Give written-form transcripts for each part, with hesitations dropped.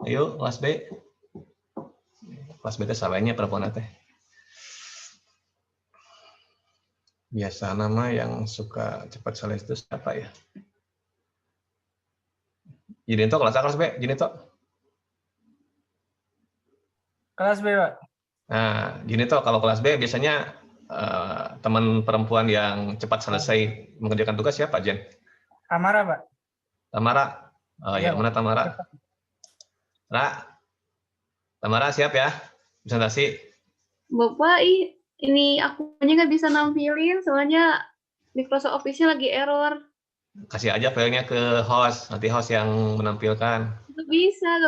Ayo kelas B. Kelas B teh salahnya perempuan teh. Biasa nama yang suka cepat selesai itu siapa ya? Junito kelas B, Junito. Kelas B, Pak. Nah, Junito kalau kelas B biasanya teman perempuan yang cepat selesai mengerjakan tugas siapa, Jen? Tamara, Pak. Tamara. Oh ya, Iya, mana Tamara? Ra, Tamara siap ya? Presentasi. Bapak, ini akunya nggak bisa nampilin, soalnya Microsoft Office-nya lagi error. Kasih aja filenya ke host, nanti host yang menampilkan. Nggak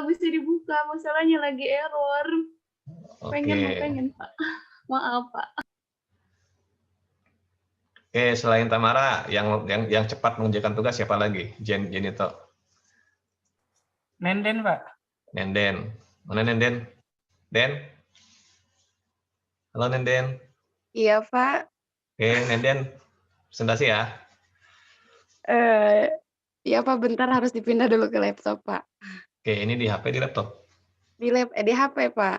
bisa dibuka, masalahnya lagi error. Pengen, Pak. Maaf, Pak. Oke, selain Tamara, yang cepat mengerjakan tugas siapa lagi? Jenito. Nenden, Pak. Nenden. Mana Nenden? Den? Halo Nenden. Iya, Pak. Oke, Nenden. Presentasi ya. Iya, Pak. Bentar harus dipindah dulu ke laptop, Pak. Oke, ini di HP, di laptop? Di HP, Pak.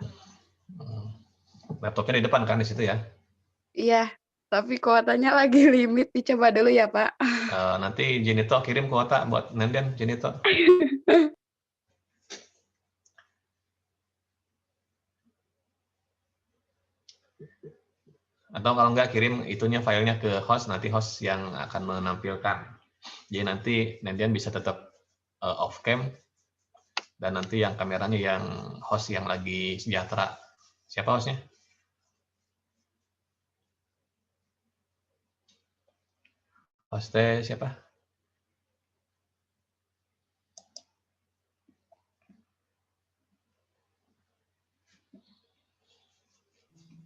Laptopnya di depan kan, di situ ya? Iya, tapi kuotanya lagi limit. Dicoba dulu ya, Pak. Nanti Jenito kirim kuota buat Nenden, Jenito. Atau kalau nggak kirim itunya filenya ke host, nanti host yang akan menampilkan. Jadi nanti Nenden bisa tetap off cam, dan nanti yang kameranya yang host yang lagi sejahtera. Siapa hostnya? Hostnya siapa?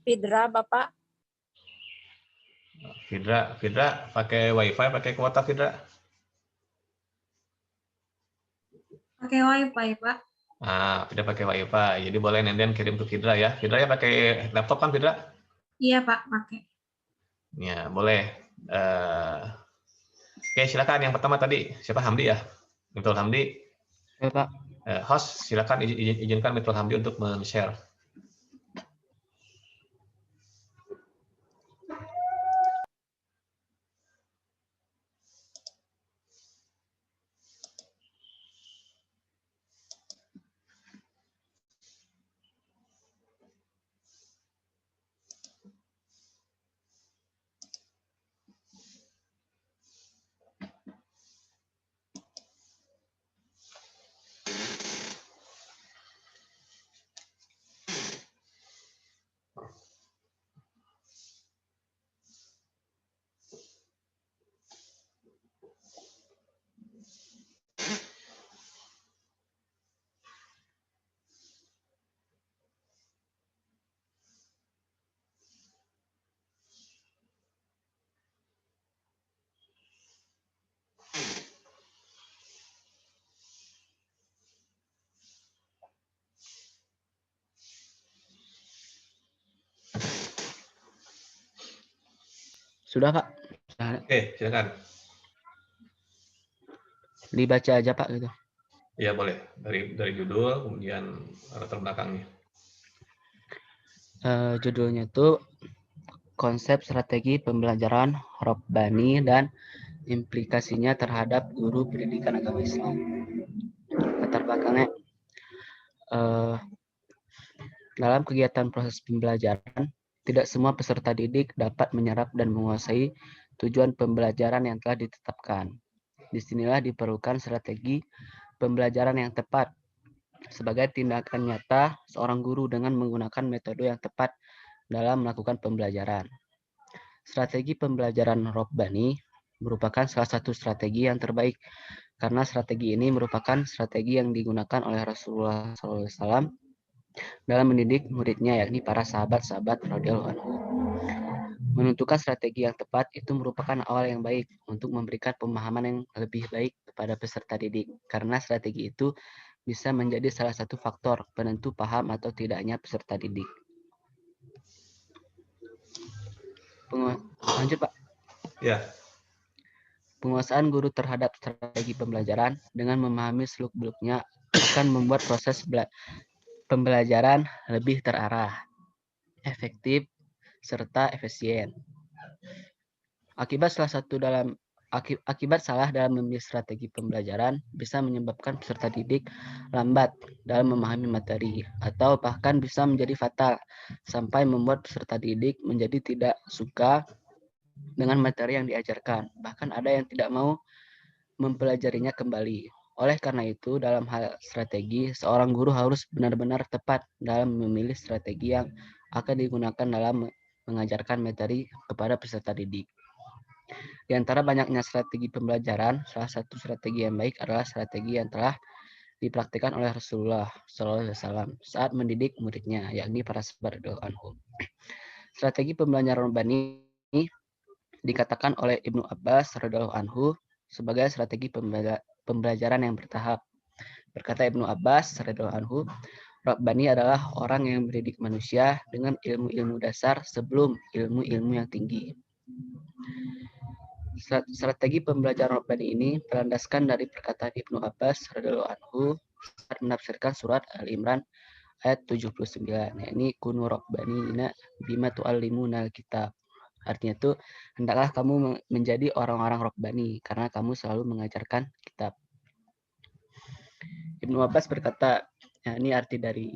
Fidra, Bapak. Fidra pakai wifi, pakai kuota Fidra? Pakai wifi, Pak. Fidra pakai wifi, jadi boleh Nenden kirim ke Fidra ya. Fidra ya pakai laptop kan Fidra? Iya, Pak, pakai. Ya, boleh. Oke, silakan yang pertama tadi. Siapa? Hamdi ya? Betul Hamdi. Ya, Pak. Host, silakan izinkan Betul Hamdi untuk men-share. Sudah, Pak. Oke, silakan. Dibaca aja, Pak, gitu. Iya, boleh. Dari judul, kemudian latar belakangnya. Judulnya itu konsep strategi pembelajaran Robbani dan implikasinya terhadap guru pendidikan agama Islam. Latar belakangnya, dalam kegiatan proses pembelajaran, tidak semua peserta didik dapat menyerap dan menguasai tujuan pembelajaran yang telah ditetapkan. Disinilah diperlukan strategi pembelajaran yang tepat sebagai tindakan nyata seorang guru dengan menggunakan metode yang tepat dalam melakukan pembelajaran. Strategi pembelajaran Robbani merupakan salah satu strategi yang terbaik karena strategi ini merupakan strategi yang digunakan oleh Rasulullah SAW dalam mendidik muridnya, yakni para sahabat-sahabat radhiyallahu anhu. Menentukan strategi yang tepat itu merupakan awal yang baik untuk memberikan pemahaman yang lebih baik kepada peserta didik, karena strategi itu bisa menjadi salah satu faktor penentu paham atau tidaknya peserta didik. Lanjut, Pak. Ya. Penguasaan guru terhadap strategi pembelajaran dengan memahami seluk-beluknya akan membuat proses pembelajaran lebih terarah, efektif, serta efisien. Akibat salah dalam memilih strategi pembelajaran bisa menyebabkan peserta didik lambat dalam memahami materi atau bahkan bisa menjadi fatal sampai membuat peserta didik menjadi tidak suka dengan materi yang diajarkan. Bahkan ada yang tidak mau mempelajarinya kembali. Oleh karena itu, dalam hal strategi, seorang guru harus benar-benar tepat dalam memilih strategi yang akan digunakan dalam mengajarkan materi kepada peserta didik. Di antara banyaknya strategi pembelajaran, salah satu strategi yang baik adalah strategi yang telah dipraktikkan oleh Rasulullah SAW saat mendidik muridnya, yakni para sahabat radhiyallahu anhum. Strategi pembelajaran Rabbani dikatakan oleh Ibnu Abbas radhiyallahu anhu sebagai strategi pembelajaran yang bertahap. Berkata Ibnu Abbas radhiyallahu anhu, Rabbani adalah orang yang mendidik manusia dengan ilmu-ilmu dasar sebelum ilmu-ilmu yang tinggi. Strategi pembelajaran Rabbani ini berlandaskan dari perkataan Ibnu Abbas radhiyallahu anhu saat menafsirkan surat Al-Imran ayat 79, yakni kunu rabbanina bima tu'allimuna kitab. Artinya itu, hendaklah kamu menjadi orang-orang Rabbani karena kamu selalu mengajarkan kitab. Ibnu Abbas berkata, ini arti dari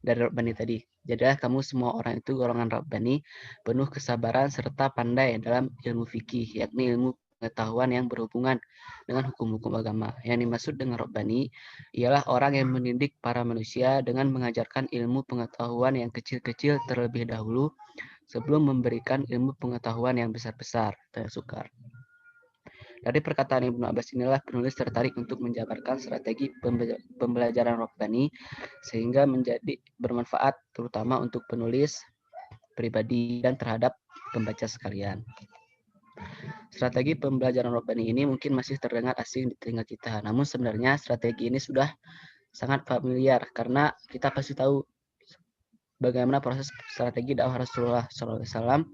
Rabbani tadi. Jadilah kamu semua orang itu golongan Rabbani, penuh kesabaran serta pandai dalam ilmu fikih, yakni ilmu pengetahuan yang berhubungan dengan hukum-hukum agama. Yang dimaksud dengan Rabbani ialah orang yang mendidik para manusia dengan mengajarkan ilmu pengetahuan yang kecil-kecil terlebih dahulu sebelum memberikan ilmu pengetahuan yang besar-besar dan sukar. Dari perkataan Ibnu Abbas inilah penulis tertarik untuk menjabarkan strategi pembelajaran Rabbani sehingga menjadi bermanfaat terutama untuk penulis pribadi dan terhadap pembaca sekalian. Strategi pembelajaran Rabbani ini mungkin masih terdengar asing di telinga kita, namun sebenarnya strategi ini sudah sangat familiar karena kita pasti tahu bagaimana proses strategi dakwah Rasulullah SAW,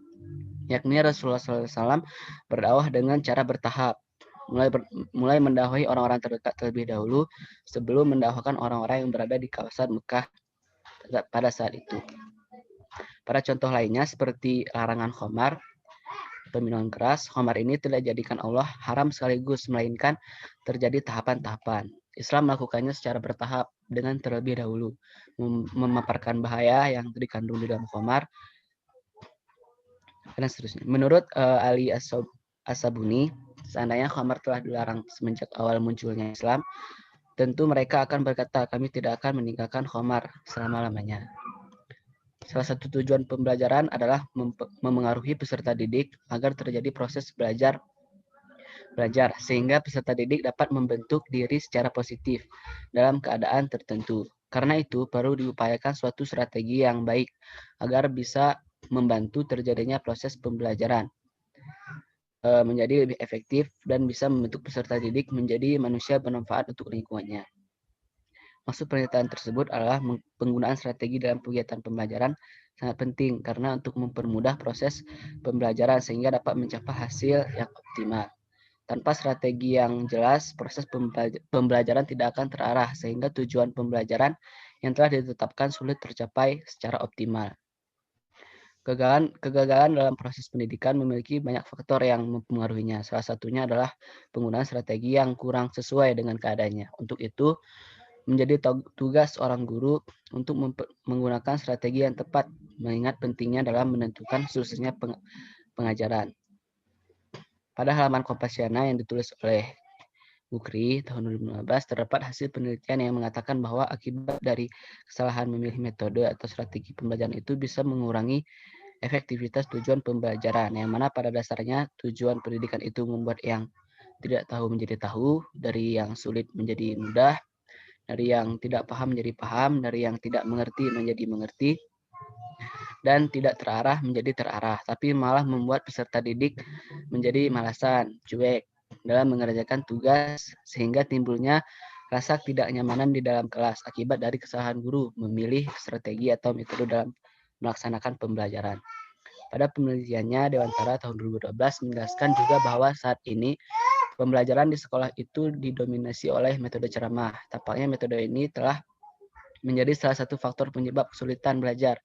yakni Rasulullah SAW berdakwah dengan cara bertahap, mulai mendakwahi orang-orang terdekat terlebih dahulu sebelum mendakwakan orang-orang yang berada di kawasan Mekah pada saat itu. Pada contoh lainnya seperti larangan khamar, peminuman keras, khamar ini tidak dijadikan Allah haram sekaligus, melainkan terjadi tahapan-tahapan. Islam melakukannya secara bertahap dengan terlebih dahulu memaparkan bahaya yang dikandung di dalam khamar dan seterusnya. Menurut Ali As-Sabuni, seandainya khamar telah dilarang semenjak awal munculnya Islam, tentu mereka akan berkata, kami tidak akan meninggalkan khamar selama-lamanya. Salah satu tujuan pembelajaran adalah memengaruhi peserta didik agar terjadi proses belajar sehingga peserta didik dapat membentuk diri secara positif dalam keadaan tertentu. Karena itu perlu diupayakan suatu strategi yang baik agar bisa membantu terjadinya proses pembelajaran menjadi lebih efektif dan bisa membentuk peserta didik menjadi manusia bermanfaat untuk lingkungannya. Maksud pernyataan tersebut adalah penggunaan strategi dalam kegiatan pembelajaran sangat penting karena untuk mempermudah proses pembelajaran sehingga dapat mencapai hasil yang optimal. Tanpa strategi yang jelas, proses pembelajaran tidak akan terarah sehingga tujuan pembelajaran yang telah ditetapkan sulit tercapai secara optimal. Kegagalan dalam proses pendidikan memiliki banyak faktor yang mempengaruhinya. Salah satunya adalah penggunaan strategi yang kurang sesuai dengan keadaannya. Untuk itu, menjadi tugas seorang guru untuk menggunakan strategi yang tepat, mengingat pentingnya dalam menentukan suksesnya pengajaran. Pada halaman Kompasiana yang ditulis oleh Bukri tahun 2015 terdapat hasil penelitian yang mengatakan bahwa akibat dari kesalahan memilih metode atau strategi pembelajaran itu bisa mengurangi efektivitas tujuan pembelajaran, yang mana pada dasarnya tujuan pendidikan itu membuat yang tidak tahu menjadi tahu, dari yang sulit menjadi mudah, dari yang tidak paham menjadi paham, dari yang tidak mengerti menjadi mengerti, dan tidak terarah menjadi terarah, tapi malah membuat peserta didik menjadi malasan, cuek dalam mengerjakan tugas sehingga timbulnya rasa tidak nyamanan di dalam kelas akibat dari kesalahan guru memilih strategi atau metode dalam melaksanakan pembelajaran. Pada penelitiannya, Dewantara tahun 2012 menjelaskan juga bahwa saat ini pembelajaran di sekolah itu didominasi oleh metode ceramah. Tampaknya metode ini telah menjadi salah satu faktor penyebab kesulitan belajar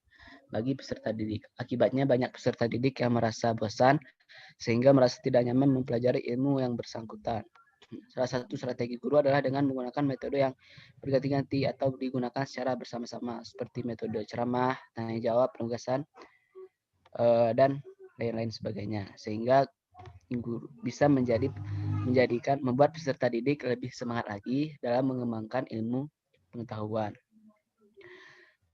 bagi peserta didik. Akibatnya banyak peserta didik yang merasa bosan sehingga merasa tidak nyaman mempelajari ilmu yang bersangkutan. Salah satu strategi guru adalah dengan menggunakan metode yang berganti-ganti atau digunakan secara bersama-sama seperti metode ceramah, tanya jawab, penugasan, dan lain-lain sebagainya. Sehingga guru bisa membuat peserta didik lebih semangat lagi dalam mengembangkan ilmu pengetahuan.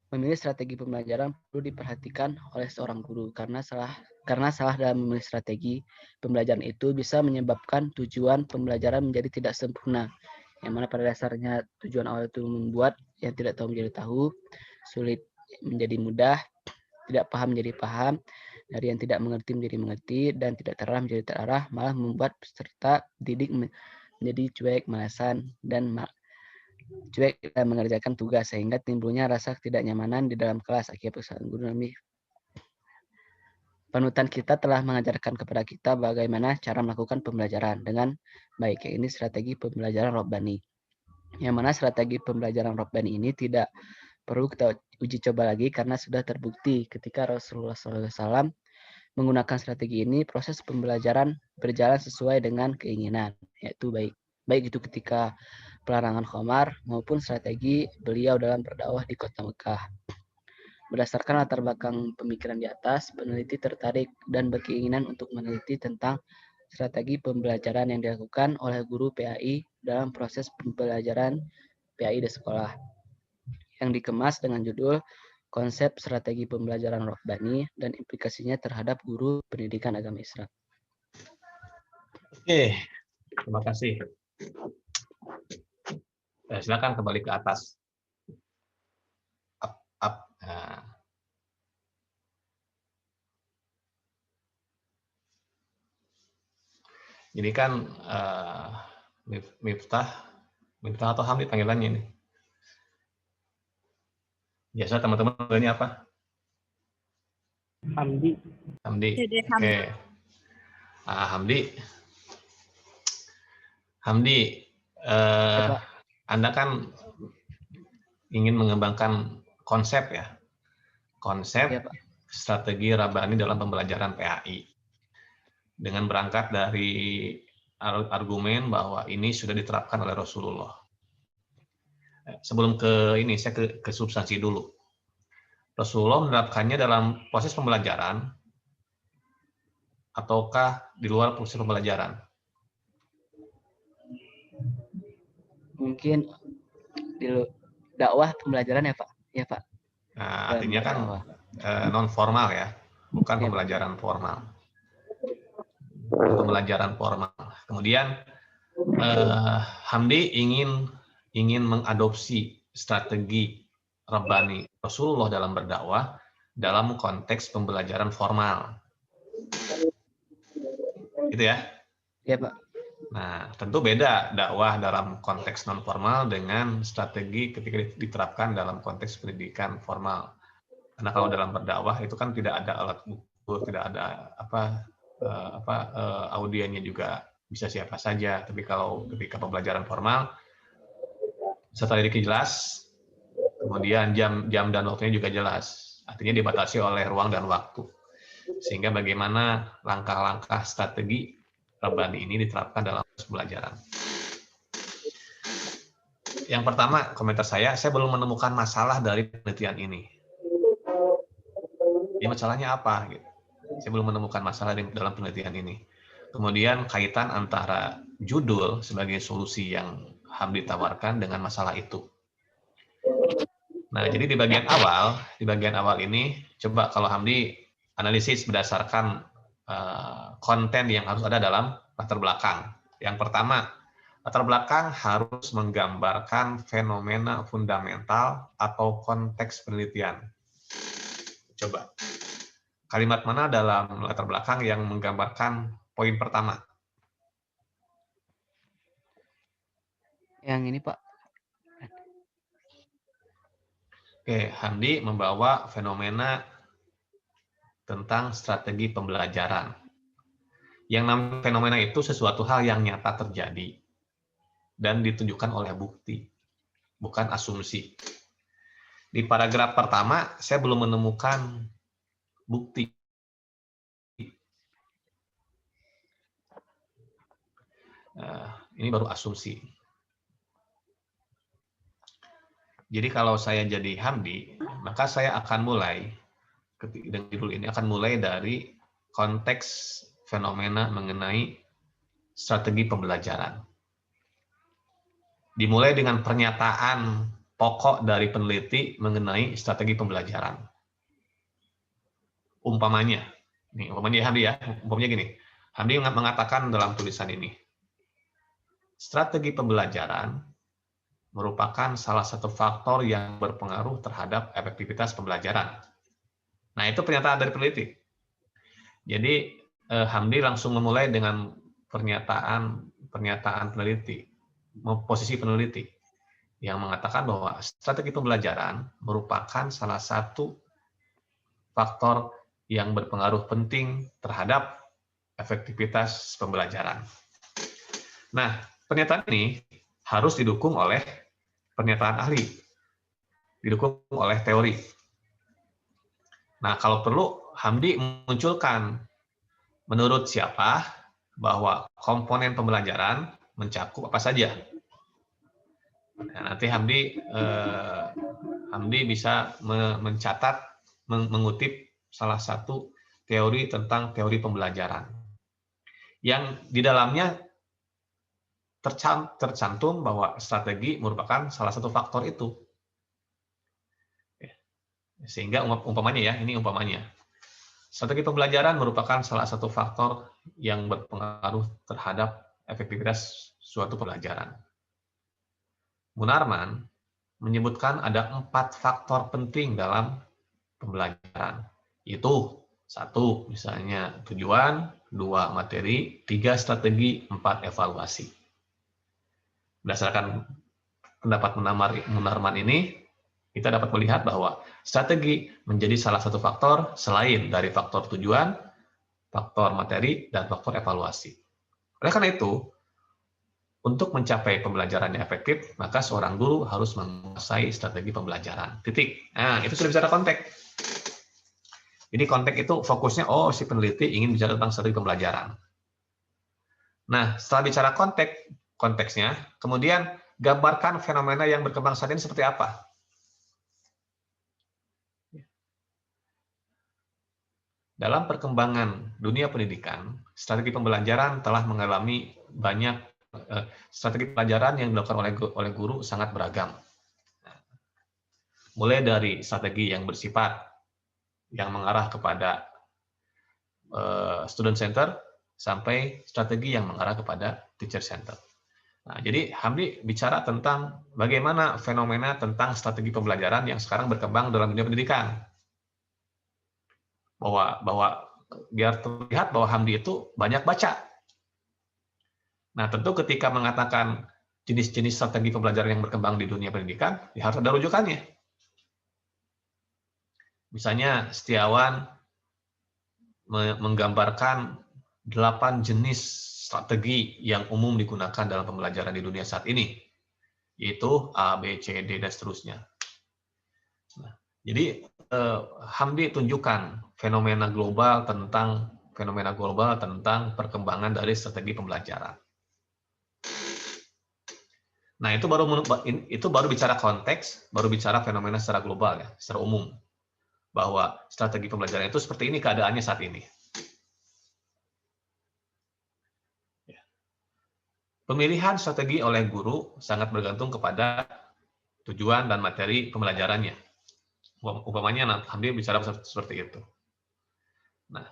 Memilih strategi pembelajaran perlu diperhatikan oleh seorang guru karena salah dalam memilih strategi pembelajaran itu bisa menyebabkan tujuan pembelajaran menjadi tidak sempurna. Yang mana pada dasarnya tujuan awal itu membuat yang tidak tahu menjadi tahu, sulit menjadi mudah, tidak paham menjadi paham, dari yang tidak mengerti menjadi mengerti, dan tidak terarah menjadi terarah, malah membuat peserta didik menjadi cuek, malasan, dan cuek dan mengerjakan tugas sehingga timbulnya rasa ketidaknyamanan di dalam kelas akibat kesalahan guru. Panutan kita telah mengajarkan kepada kita bagaimana cara melakukan pembelajaran dengan baik. Ini strategi pembelajaran Rabbani. Yang mana strategi pembelajaran Rabbani ini tidak perlu kita uji coba lagi karena sudah terbukti ketika Rasulullah SAW menggunakan strategi ini, proses pembelajaran berjalan sesuai dengan keinginan, yaitu baik itu ketika pelarangan khamar maupun strategi beliau dalam berdakwah di kota Mekah. Berdasarkan latar belakang pemikiran di atas, peneliti tertarik dan berkeinginan untuk meneliti tentang strategi pembelajaran yang dilakukan oleh guru PAI dalam proses pembelajaran PAI di sekolah, yang dikemas dengan judul Konsep Strategi Pembelajaran Rabbani dan Implikasinya Terhadap Guru Pendidikan Agama Islam. Oke, terima kasih. Silakan kembali ke atas. Up. Nah. Jadi kan Miftah atau Hamdi panggilannya ini. Biasa teman-teman panggilnya apa? Hamdi. Oke. Hamdi, Anda kan ingin mengembangkan konsep ya, konsep strategi Rabbani dalam pembelajaran PAI dengan berangkat dari argumen bahwa ini sudah diterapkan oleh Rasulullah. Sebelum ke ini, saya ke substansi dulu. Rasulullah menerapkannya dalam proses pembelajaran ataukah di luar proses pembelajaran? Mungkin di dakwah pembelajaran ya Pak? Ya Pak. Nah, artinya kan non formal ya, bukan ya, pembelajaran formal. Pembelajaran formal. Kemudian Hamdi ingin mengadopsi strategi Rabbani Rasulullah dalam berdakwah dalam konteks pembelajaran formal. Gitu ya? Iya, Pak. Nah, tentu beda dakwah dalam konteks non formal dengan strategi ketika diterapkan dalam konteks pendidikan formal. Karena kalau dalam berdakwah itu kan tidak ada alat ukur, tidak ada audiennya juga bisa siapa saja. Tapi kalau ketika pembelajaran formal, setelah didik jelas, kemudian jam dan waktunya juga jelas. Artinya dibatasi oleh ruang dan waktu. Sehingga bagaimana langkah-langkah strategi Rabbani ini diterapkan dalam pembelajaran. Yang pertama, komentar saya belum menemukan masalah dari penelitian ini. Jadi masalahnya apa? Gitu. Saya belum menemukan masalah dalam penelitian ini. Kemudian kaitan antara judul sebagai solusi yang Hamdi tawarkan dengan masalah itu. Nah, jadi di bagian awal ini, coba kalau Hamdi analisis berdasarkan konten yang harus ada dalam latar belakang. Yang pertama, latar belakang harus menggambarkan fenomena fundamental atau konteks penelitian. Coba, kalimat mana dalam latar belakang yang menggambarkan poin pertama? Yang ini, Pak. Oke, Hamdi membawa fenomena tentang strategi pembelajaran. Yang namanya fenomena itu sesuatu hal yang nyata terjadi dan ditunjukkan oleh bukti, bukan asumsi. Di paragraf pertama, saya belum menemukan bukti. Ini baru asumsi. Jadi kalau saya jadi Hamdi, maka saya akan mulai, dengan judul ini akan mulai dari konteks fenomena mengenai strategi pembelajaran. Dimulai dengan pernyataan pokok dari peneliti mengenai strategi pembelajaran. Umpamanya, nih umpamanya Hamdi ya, umpamanya gini, Hamdi mengatakan dalam tulisan ini, strategi pembelajaran merupakan salah satu faktor yang berpengaruh terhadap efektivitas pembelajaran. Nah, itu pernyataan dari peneliti. Jadi, Hamdi langsung memulai dengan pernyataan peneliti, posisi peneliti, yang mengatakan bahwa strategi pembelajaran merupakan salah satu faktor yang berpengaruh penting terhadap efektivitas pembelajaran. Nah, pernyataan ini harus didukung oleh pernyataan ahli, didukung oleh teori. Nah, kalau perlu, Hamdi munculkan menurut siapa bahwa komponen pembelajaran mencakup apa saja. Nah, nanti Hamdi bisa mencatat, mengutip salah satu teori tentang teori pembelajaran, yang di dalamnya tercantum bahwa strategi merupakan salah satu faktor itu. Sehingga umpamanya ya, ini umpamanya. Strategi pembelajaran merupakan salah satu faktor yang berpengaruh terhadap efektivitas suatu pembelajaran. Munarman menyebutkan ada 4 faktor penting dalam pembelajaran. Itu 1, misalnya tujuan, 2, materi, 3, strategi, 4, evaluasi. Berdasarkan pendapat Munarman ini, kita dapat melihat bahwa strategi menjadi salah satu faktor selain dari faktor tujuan, faktor materi, dan faktor evaluasi. Oleh karena itu, untuk mencapai pembelajaran yang efektif, maka seorang guru harus menguasai strategi pembelajaran. Titik. Nah, itu sudah bicara konteks. Jadi konteks itu fokusnya, si peneliti ingin bicara tentang strategi pembelajaran. Nah, setelah bicara konteksnya, kemudian gambarkan fenomena yang berkembang saat ini seperti apa. Dalam perkembangan dunia pendidikan, strategi pembelajaran telah mengalami banyak strategi pelajaran yang dilakukan oleh guru sangat beragam. Mulai dari strategi yang bersifat yang mengarah kepada student center sampai strategi yang mengarah kepada teacher center. Nah, jadi Hamdi bicara tentang bagaimana fenomena tentang strategi pembelajaran yang sekarang berkembang dalam dunia pendidikan. Bahwa biar terlihat bahwa Hamdi itu banyak baca. Nah, tentu ketika mengatakan jenis-jenis strategi pembelajaran yang berkembang di dunia pendidikan, ya harus ada rujukannya. Misalnya Setiawan menggambarkan 8 jenis strategi yang umum digunakan dalam pembelajaran di dunia saat ini, yaitu A, B, C, D, dan seterusnya. Nah, jadi Hamdi tunjukkan fenomena global tentang perkembangan dari strategi pembelajaran. Nah, itu baru bicara konteks, baru bicara fenomena secara global ya, secara umum. Bahwa strategi pembelajaran itu seperti ini keadaannya saat ini. Pemilihan strategi oleh guru sangat bergantung kepada tujuan dan materi pembelajarannya. Umpamanya Hamdi bicara seperti itu. Nah,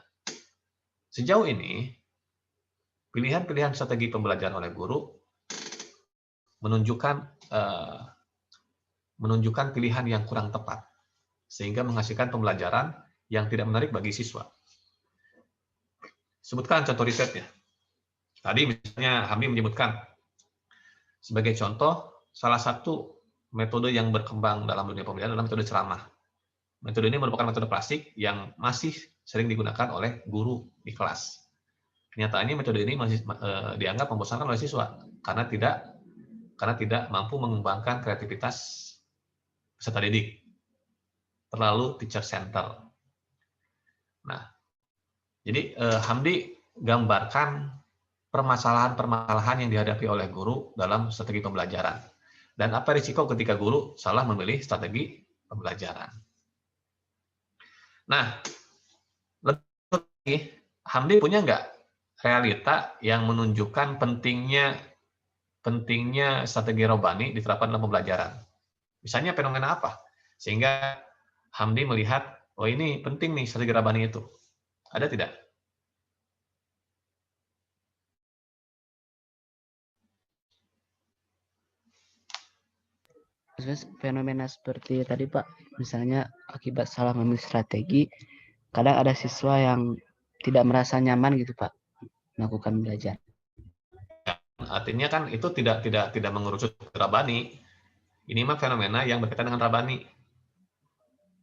sejauh ini pilihan-pilihan strategi pembelajaran oleh guru menunjukkan pilihan yang kurang tepat, sehingga menghasilkan pembelajaran yang tidak menarik bagi siswa. Sebutkan contoh risetnya. Tadi misalnya Hamdi menyebutkan sebagai contoh salah satu metode yang berkembang dalam dunia pembelajaran adalah metode ceramah. Metode ini merupakan metode klasik yang masih sering digunakan oleh guru di kelas. Kenyataannya metode ini masih dianggap membosankan oleh siswa karena tidak mampu mengembangkan kreativitas peserta didik. Terlalu teacher center. Nah, jadi Hamdi gambarkan permasalahan-permasalahan yang dihadapi oleh guru dalam strategi pembelajaran. Dan apa risiko ketika guru salah memilih strategi pembelajaran. Nah, lebih lagi, Hamdi punya nggak realita yang menunjukkan pentingnya strategi Robani diterapkan dalam pembelajaran? Misalnya fenomena apa? Sehingga Hamdi melihat, oh ini penting nih strategi Robani itu. Ada tidak? Fenomena seperti tadi Pak, misalnya akibat salah memilih strategi, kadang ada siswa yang tidak merasa nyaman gitu Pak melakukan belajar. Artinya kan itu tidak mengerucut Rabani. Ini mah fenomena yang berkaitan dengan Rabani.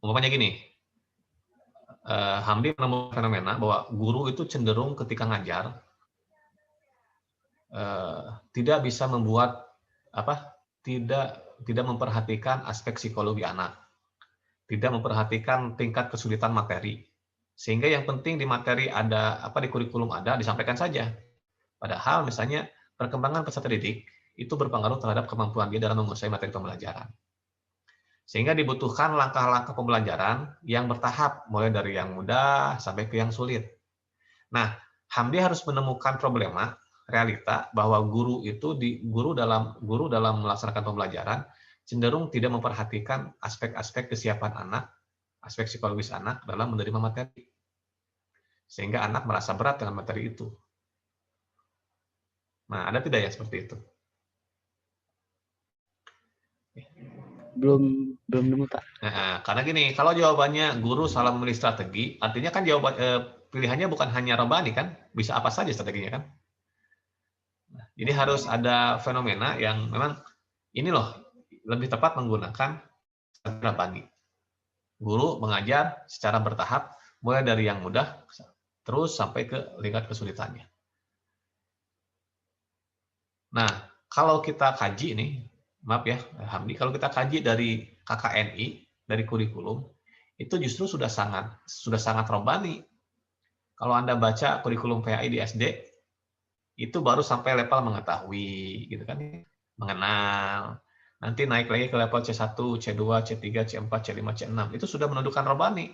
Umpamanya gini, Hamdi menemukan fenomena bahwa guru itu cenderung ketika ngajar tidak bisa membuat tidak memperhatikan aspek psikologi anak, tidak memperhatikan tingkat kesulitan materi, sehingga yang penting di materi ada di kurikulum ada disampaikan saja. Padahal misalnya perkembangan peserta didik itu berpengaruh terhadap kemampuan dia dalam menguasai materi pembelajaran. Sehingga dibutuhkan langkah-langkah pembelajaran yang bertahap, mulai dari yang mudah sampai ke yang sulit. Nah, Hamdi harus menemukan problema realita bahwa guru dalam melaksanakan pembelajaran cenderung tidak memperhatikan aspek-aspek kesiapan anak, aspek psikologis anak dalam menerima materi. Sehingga anak merasa berat dengan materi itu. Nah, ada tidak yang seperti itu? Belum nemu Pak. Nah, karena gini, kalau jawabannya guru salah memilih strategi, artinya kan pilihannya bukan hanya Robani kan, bisa apa saja strateginya kan. Nah, jadi harus ada fenomena yang memang ini loh lebih tepat menggunakan Robani. Guru mengajar secara bertahap, mulai dari yang mudah terus sampai ke tingkat kesulitannya. Nah, kalau kita kaji nih, maaf ya Hamdi, kalau kita kaji dari KKNI, dari kurikulum, itu justru sudah sangat Robani. Kalau Anda baca kurikulum PAI di SD, itu baru sampai level mengetahui, gitu kan, mengenal. Nanti naik lagi ke level C1, C2, C3, C4, C5, C6, itu sudah menunjukkan Robani.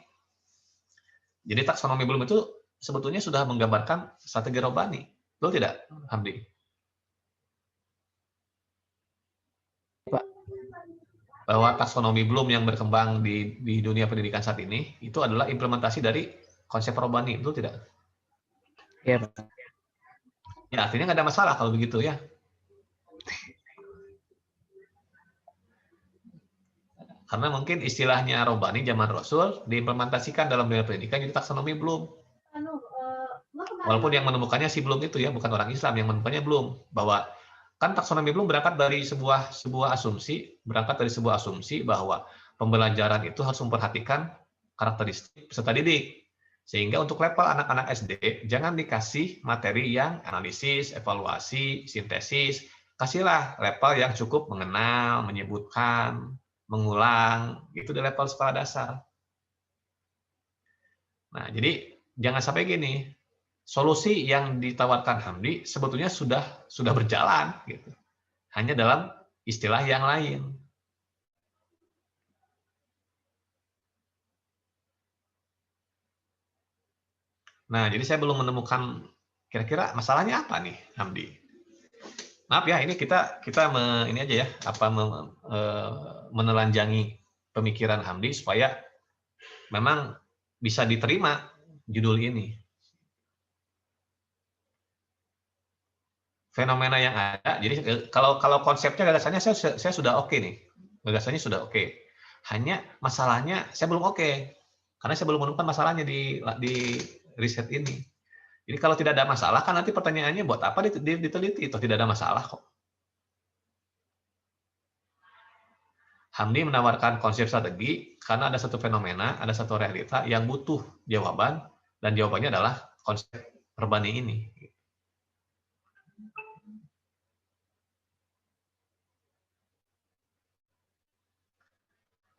Jadi taksonomi Bloom itu sebetulnya sudah menggambarkan strategi Robani. Betul tidak, Hamdi? Bahwa taksonomi Bloom yang berkembang di dunia pendidikan saat ini itu adalah implementasi dari konsep Robani, betul tidak? Ya, ya artinya nggak ada masalah kalau begitu ya. Karena mungkin istilahnya Robani zaman Rasul diimplementasikan dalam dunia pendidikan jadi taksonomi Bloom. Walaupun yang menemukannya si Bloom itu ya, bukan orang Islam, yang menemukannya Bloom. Bahwa kan taksonomi Bloom berangkat dari sebuah asumsi bahwa pembelajaran itu harus memperhatikan karakteristik peserta didik. Sehingga untuk level anak-anak SD jangan dikasih materi yang analisis, evaluasi, sintesis, kasihlah level yang cukup mengenal, menyebutkan, mengulang, itu di level sekolah dasar. Nah, jadi jangan sampai gini. Solusi yang ditawarkan Hamdi sebetulnya sudah berjalan gitu. Hanya dalam istilah yang lain. Nah, jadi saya belum menemukan kira-kira masalahnya apa nih, Hamdi. Maaf ya, ini kita ini aja ya, menelanjangi pemikiran Hamdi supaya memang bisa diterima judul ini. Fenomena yang ada. Jadi kalau konsepnya gagasannya saya sudah oke nih. Gagasannya sudah oke. Hanya masalahnya saya belum oke. Karena saya belum menemukan masalahnya di riset ini. Jadi kalau tidak ada masalah kan nanti pertanyaannya buat apa diteliti? Itu tidak ada masalah kok. Hamdi menawarkan konsep strategi karena ada satu fenomena, ada satu realita yang butuh jawaban Dan jawabannya adalah konsep Rabbani ini.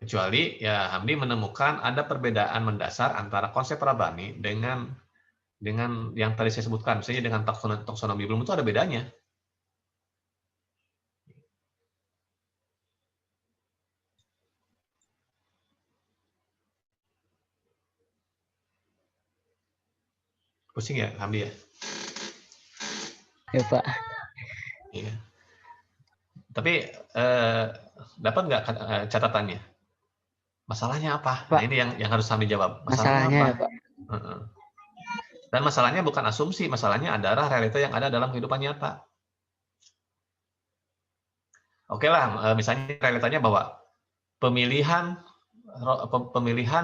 Kecuali ya Hamdi menemukan ada perbedaan mendasar antara konsep Rabbani dengan yang tadi saya sebutkan, misalnya dengan taksonomi Bloom itu ada bedanya. Pusing ya, Hamdi ya? Ya Pak. Iya. Tapi dapat nggak catatannya? Masalahnya apa? Pak, nah ini yang harus Hamdi jawab. masalahnya apa? Pak. Dan masalahnya bukan asumsi, masalahnya adalah realita yang ada dalam kehidupan nyata. Oke lah, misalnya realitanya bahwa pemilihan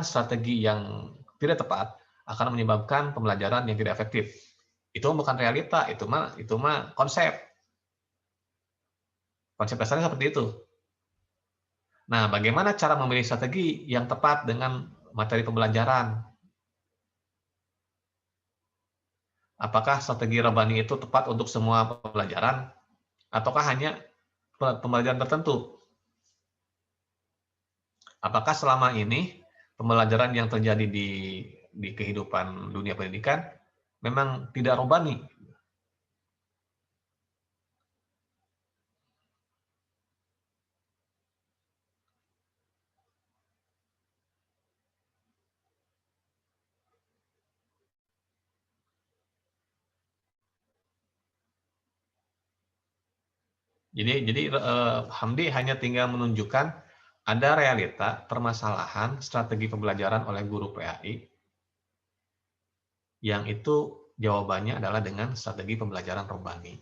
strategi yang tidak tepat akan menyebabkan pembelajaran yang tidak efektif. Itu bukan realita, itu mah konsep. Konsep dasarnya seperti itu. Nah, bagaimana cara memilih strategi yang tepat dengan materi pembelajaran? Apakah strategi Rabbani itu tepat untuk semua pembelajaran, ataukah hanya pembelajaran tertentu? Apakah selama ini pembelajaran yang terjadi di kehidupan dunia pendidikan memang tidak Rabbani? Jadi Hamdi hanya tinggal menunjukkan ada realita permasalahan strategi pembelajaran oleh guru PAI yang itu jawabannya adalah dengan strategi pembelajaran Rabbani.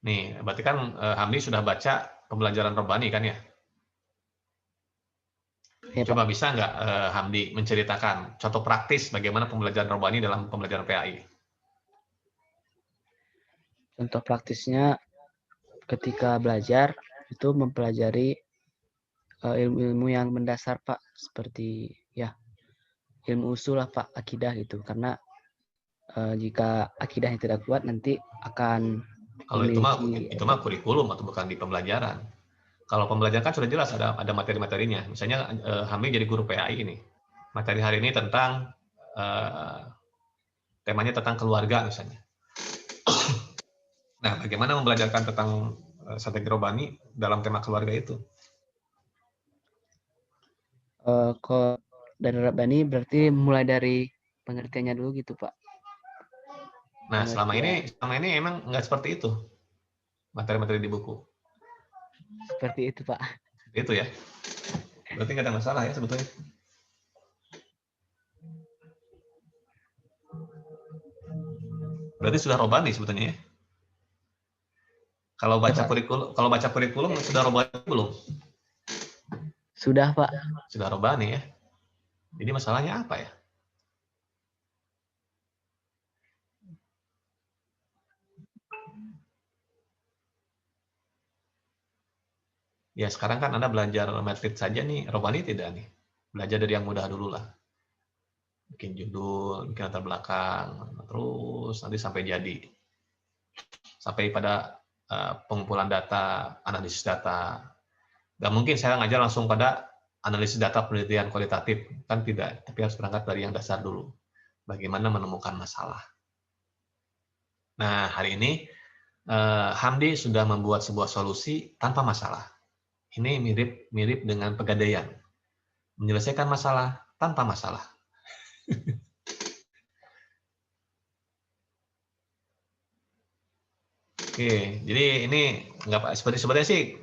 Nih, berarti kan Hamdi sudah baca pembelajaran Rabbani kan ya? Ya, Coba bisa nggak Hamdi menceritakan contoh praktis bagaimana pembelajaran Rabbani dalam pembelajaran PAI? Contoh praktisnya ketika belajar itu mempelajari ilmu-ilmu yang mendasar Pak, seperti ya ilmu usul lah Pak, akidah gitu. Karena jika akidahnya tidak kuat nanti akan kalau itu mah kurikulum atau bukan di pembelajaran. Kalau pembelajaran kan sudah jelas ada materi-materinya. Misalnya Hamdi jadi guru PAI ini. Materi hari ini tentang temanya tentang keluarga misalnya. Nah, bagaimana membelajarkan tentang strategi Rabbani dalam tema keluarga itu? Kalau dari Rabbani berarti mulai dari pengertiannya dulu gitu Pak. Nah, selama ini emang nggak seperti itu materi-materi di buku. Seperti itu Pak. Itu ya. Berarti nggak ada masalah ya sebetulnya. Berarti sudah Rabbani sebetulnya ya. Kalau baca kurikulum sudah Rabbani belum? Sudah Pak. Sudah Rabbani ya. Jadi masalahnya apa ya? Ya sekarang kan Anda belajar metrik saja nih, Rabbani tidak nih. Belajar dari yang mudah dulu lah. Bikin judul, bikin latar belakang, terus nanti sampai jadi. Sampai pada pengumpulan data, analisis data. Gak mungkin saya ngajar langsung pada analisis data penelitian kualitatif. Kan tidak, tapi harus berangkat dari yang dasar dulu. Bagaimana menemukan masalah. Nah, hari ini Hamdi sudah membuat sebuah solusi tanpa masalah. Ini mirip dengan pegadaian. Menyelesaikan masalah tanpa masalah. Oke, jadi ini nggak sebenarnya sih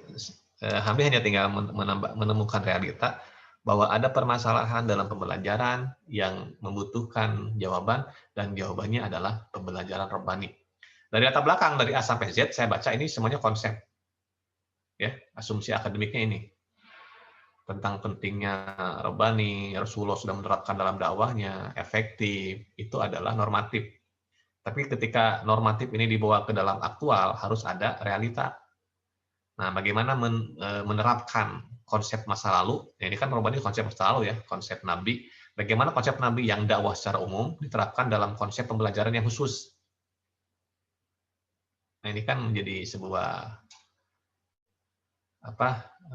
Hamdi hanya tinggal menemukan realita bahwa ada permasalahan dalam pembelajaran yang membutuhkan jawaban dan jawabannya adalah pembelajaran Rabbani. Dari latar belakang dari A sampai Z saya baca ini semuanya konsep. Ya, asumsi akademiknya ini tentang pentingnya Rabbani, Rasulullah sudah menerapkan dalam dakwahnya, efektif, itu adalah normatif. Tapi ketika normatif ini dibawa ke dalam aktual, harus ada realita. Nah, bagaimana menerapkan konsep masa lalu? Ini kan berarti konsep masa lalu ya, konsep Nabi. Bagaimana konsep Nabi yang dakwah secara umum diterapkan dalam konsep pembelajaran yang khusus? Nah, ini kan menjadi sebuah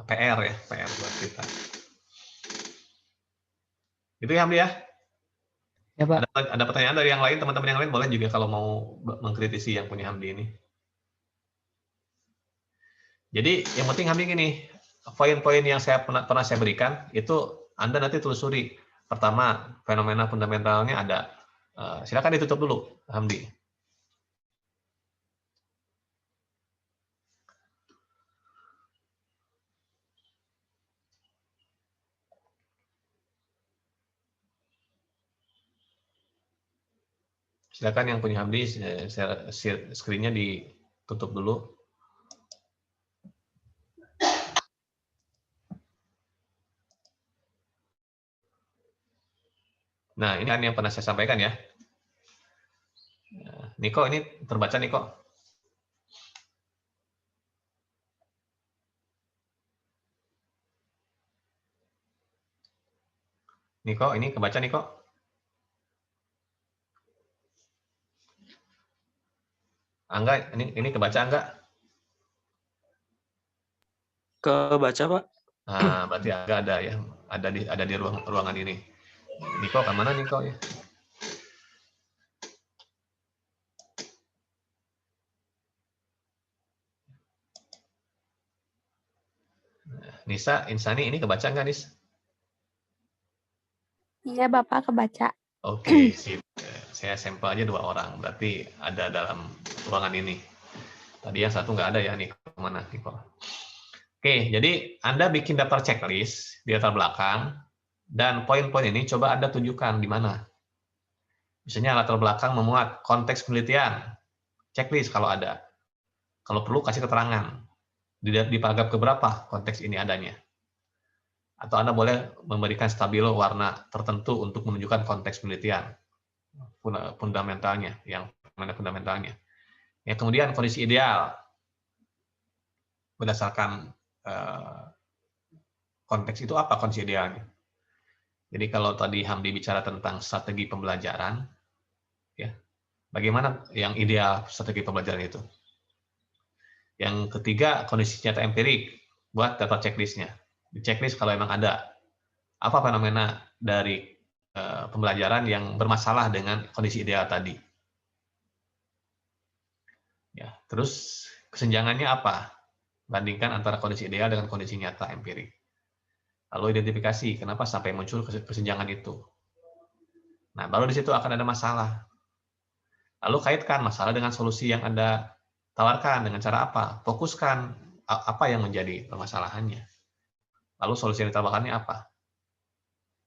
PR ya, PR buat kita. Itu ya, Hamdi ya? Ya, Pak. Ada pertanyaan dari yang lain, teman-teman yang lain boleh juga kalau mau mengkritisi yang punya Hamdi ini. Jadi yang penting Hamdi gini, poin-poin yang pernah saya berikan itu Anda nanti telusuri. Pertama, fenomena fundamentalnya ada. Silakan ditutup dulu, Hamdi. Silakan yang punya Hamdi, screen-nya ditutup dulu. Nah, ini kan yang pernah saya sampaikan ya. Niko, ini terbaca Niko? Niko, ini kebaca Niko? Angga, ini kebaca Angga? Kebaca, Pak. Nah, berarti Angga ada ya, ada di ruangan ini. Niko, kemana Niko ya? Nisa, Insani, ini kebaca nggak, Nis? Iya, Bapak kebaca. Oke, sip. Saya sampel aja 2 orang, berarti ada dalam ruangan ini. Tadi yang satu nggak ada ya, Niko. Mana Niko? Oke, jadi Anda bikin daftar checklist di latar belakang, dan poin-poin ini coba Anda tunjukkan di mana. Misalnya latar belakang memuat konteks penelitian, checklist kalau ada. Kalau perlu kasih keterangan. Di paragraf keberapa konteks ini adanya. Atau Anda boleh memberikan stabilo warna tertentu untuk menunjukkan konteks penelitian. Fundamentalnya, yang mana fundamentalnya. Ya, kemudian kondisi ideal. Berdasarkan konteks itu apa kondisi idealnya. Jadi kalau tadi Hamdi bicara tentang strategi pembelajaran, ya, bagaimana yang ideal strategi pembelajaran itu? Yang ketiga, kondisi nyata empirik, buat data checklist-nya. Di checklist kalau memang ada apa fenomena dari pembelajaran yang bermasalah dengan kondisi ideal tadi. Ya, terus kesenjangannya apa? Bandingkan antara kondisi ideal dengan kondisi nyata empirik. Lalu identifikasi kenapa sampai muncul kesenjangan itu. Nah, baru di situ akan ada masalah. Lalu kaitkan masalah dengan solusi yang Anda tawarkan dengan cara apa? Fokuskan apa yang menjadi permasalahannya. Lalu solusi yang ditawarkannya apa?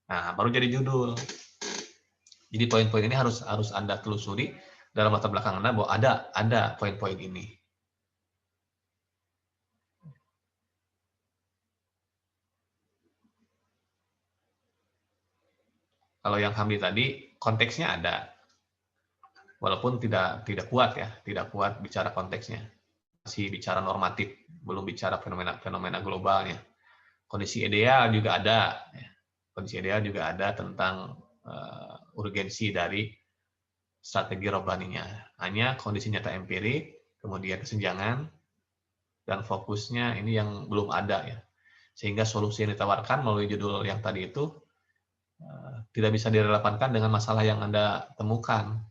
Nah, baru jadi judul. Jadi poin-poin ini harus Anda telusuri dalam latar belakang Anda bahwa ada poin-poin ini. Kalau yang Hamdi tadi konteksnya ada, walaupun tidak kuat ya, tidak kuat bicara konteksnya, masih bicara normatif, belum bicara fenomena globalnya. Kondisi ideal juga ada, kondisi ideal juga ada tentang urgensi dari strategi robbaninya. Hanya kondisi nyata empirik, kemudian kesenjangan dan fokusnya ini yang belum ada ya, sehingga solusi yang ditawarkan melalui judul yang tadi itu tidak bisa direlevankan dengan masalah yang Anda temukan,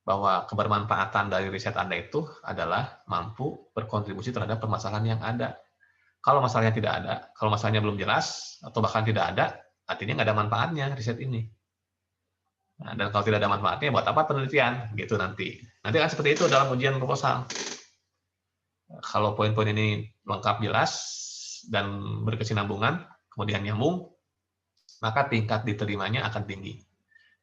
bahwa kebermanfaatan dari riset Anda itu adalah mampu berkontribusi terhadap permasalahan yang ada. Kalau masalahnya tidak ada, kalau masalahnya belum jelas, atau bahkan tidak ada, artinya nggak ada manfaatnya riset ini. Nah, dan kalau tidak ada manfaatnya, buat apa penelitian? Gitu nanti. Nanti kan seperti itu dalam ujian proposal. Kalau poin-poin ini lengkap, jelas, dan berkesinambungan, kemudian nyambung, maka tingkat diterimanya akan tinggi.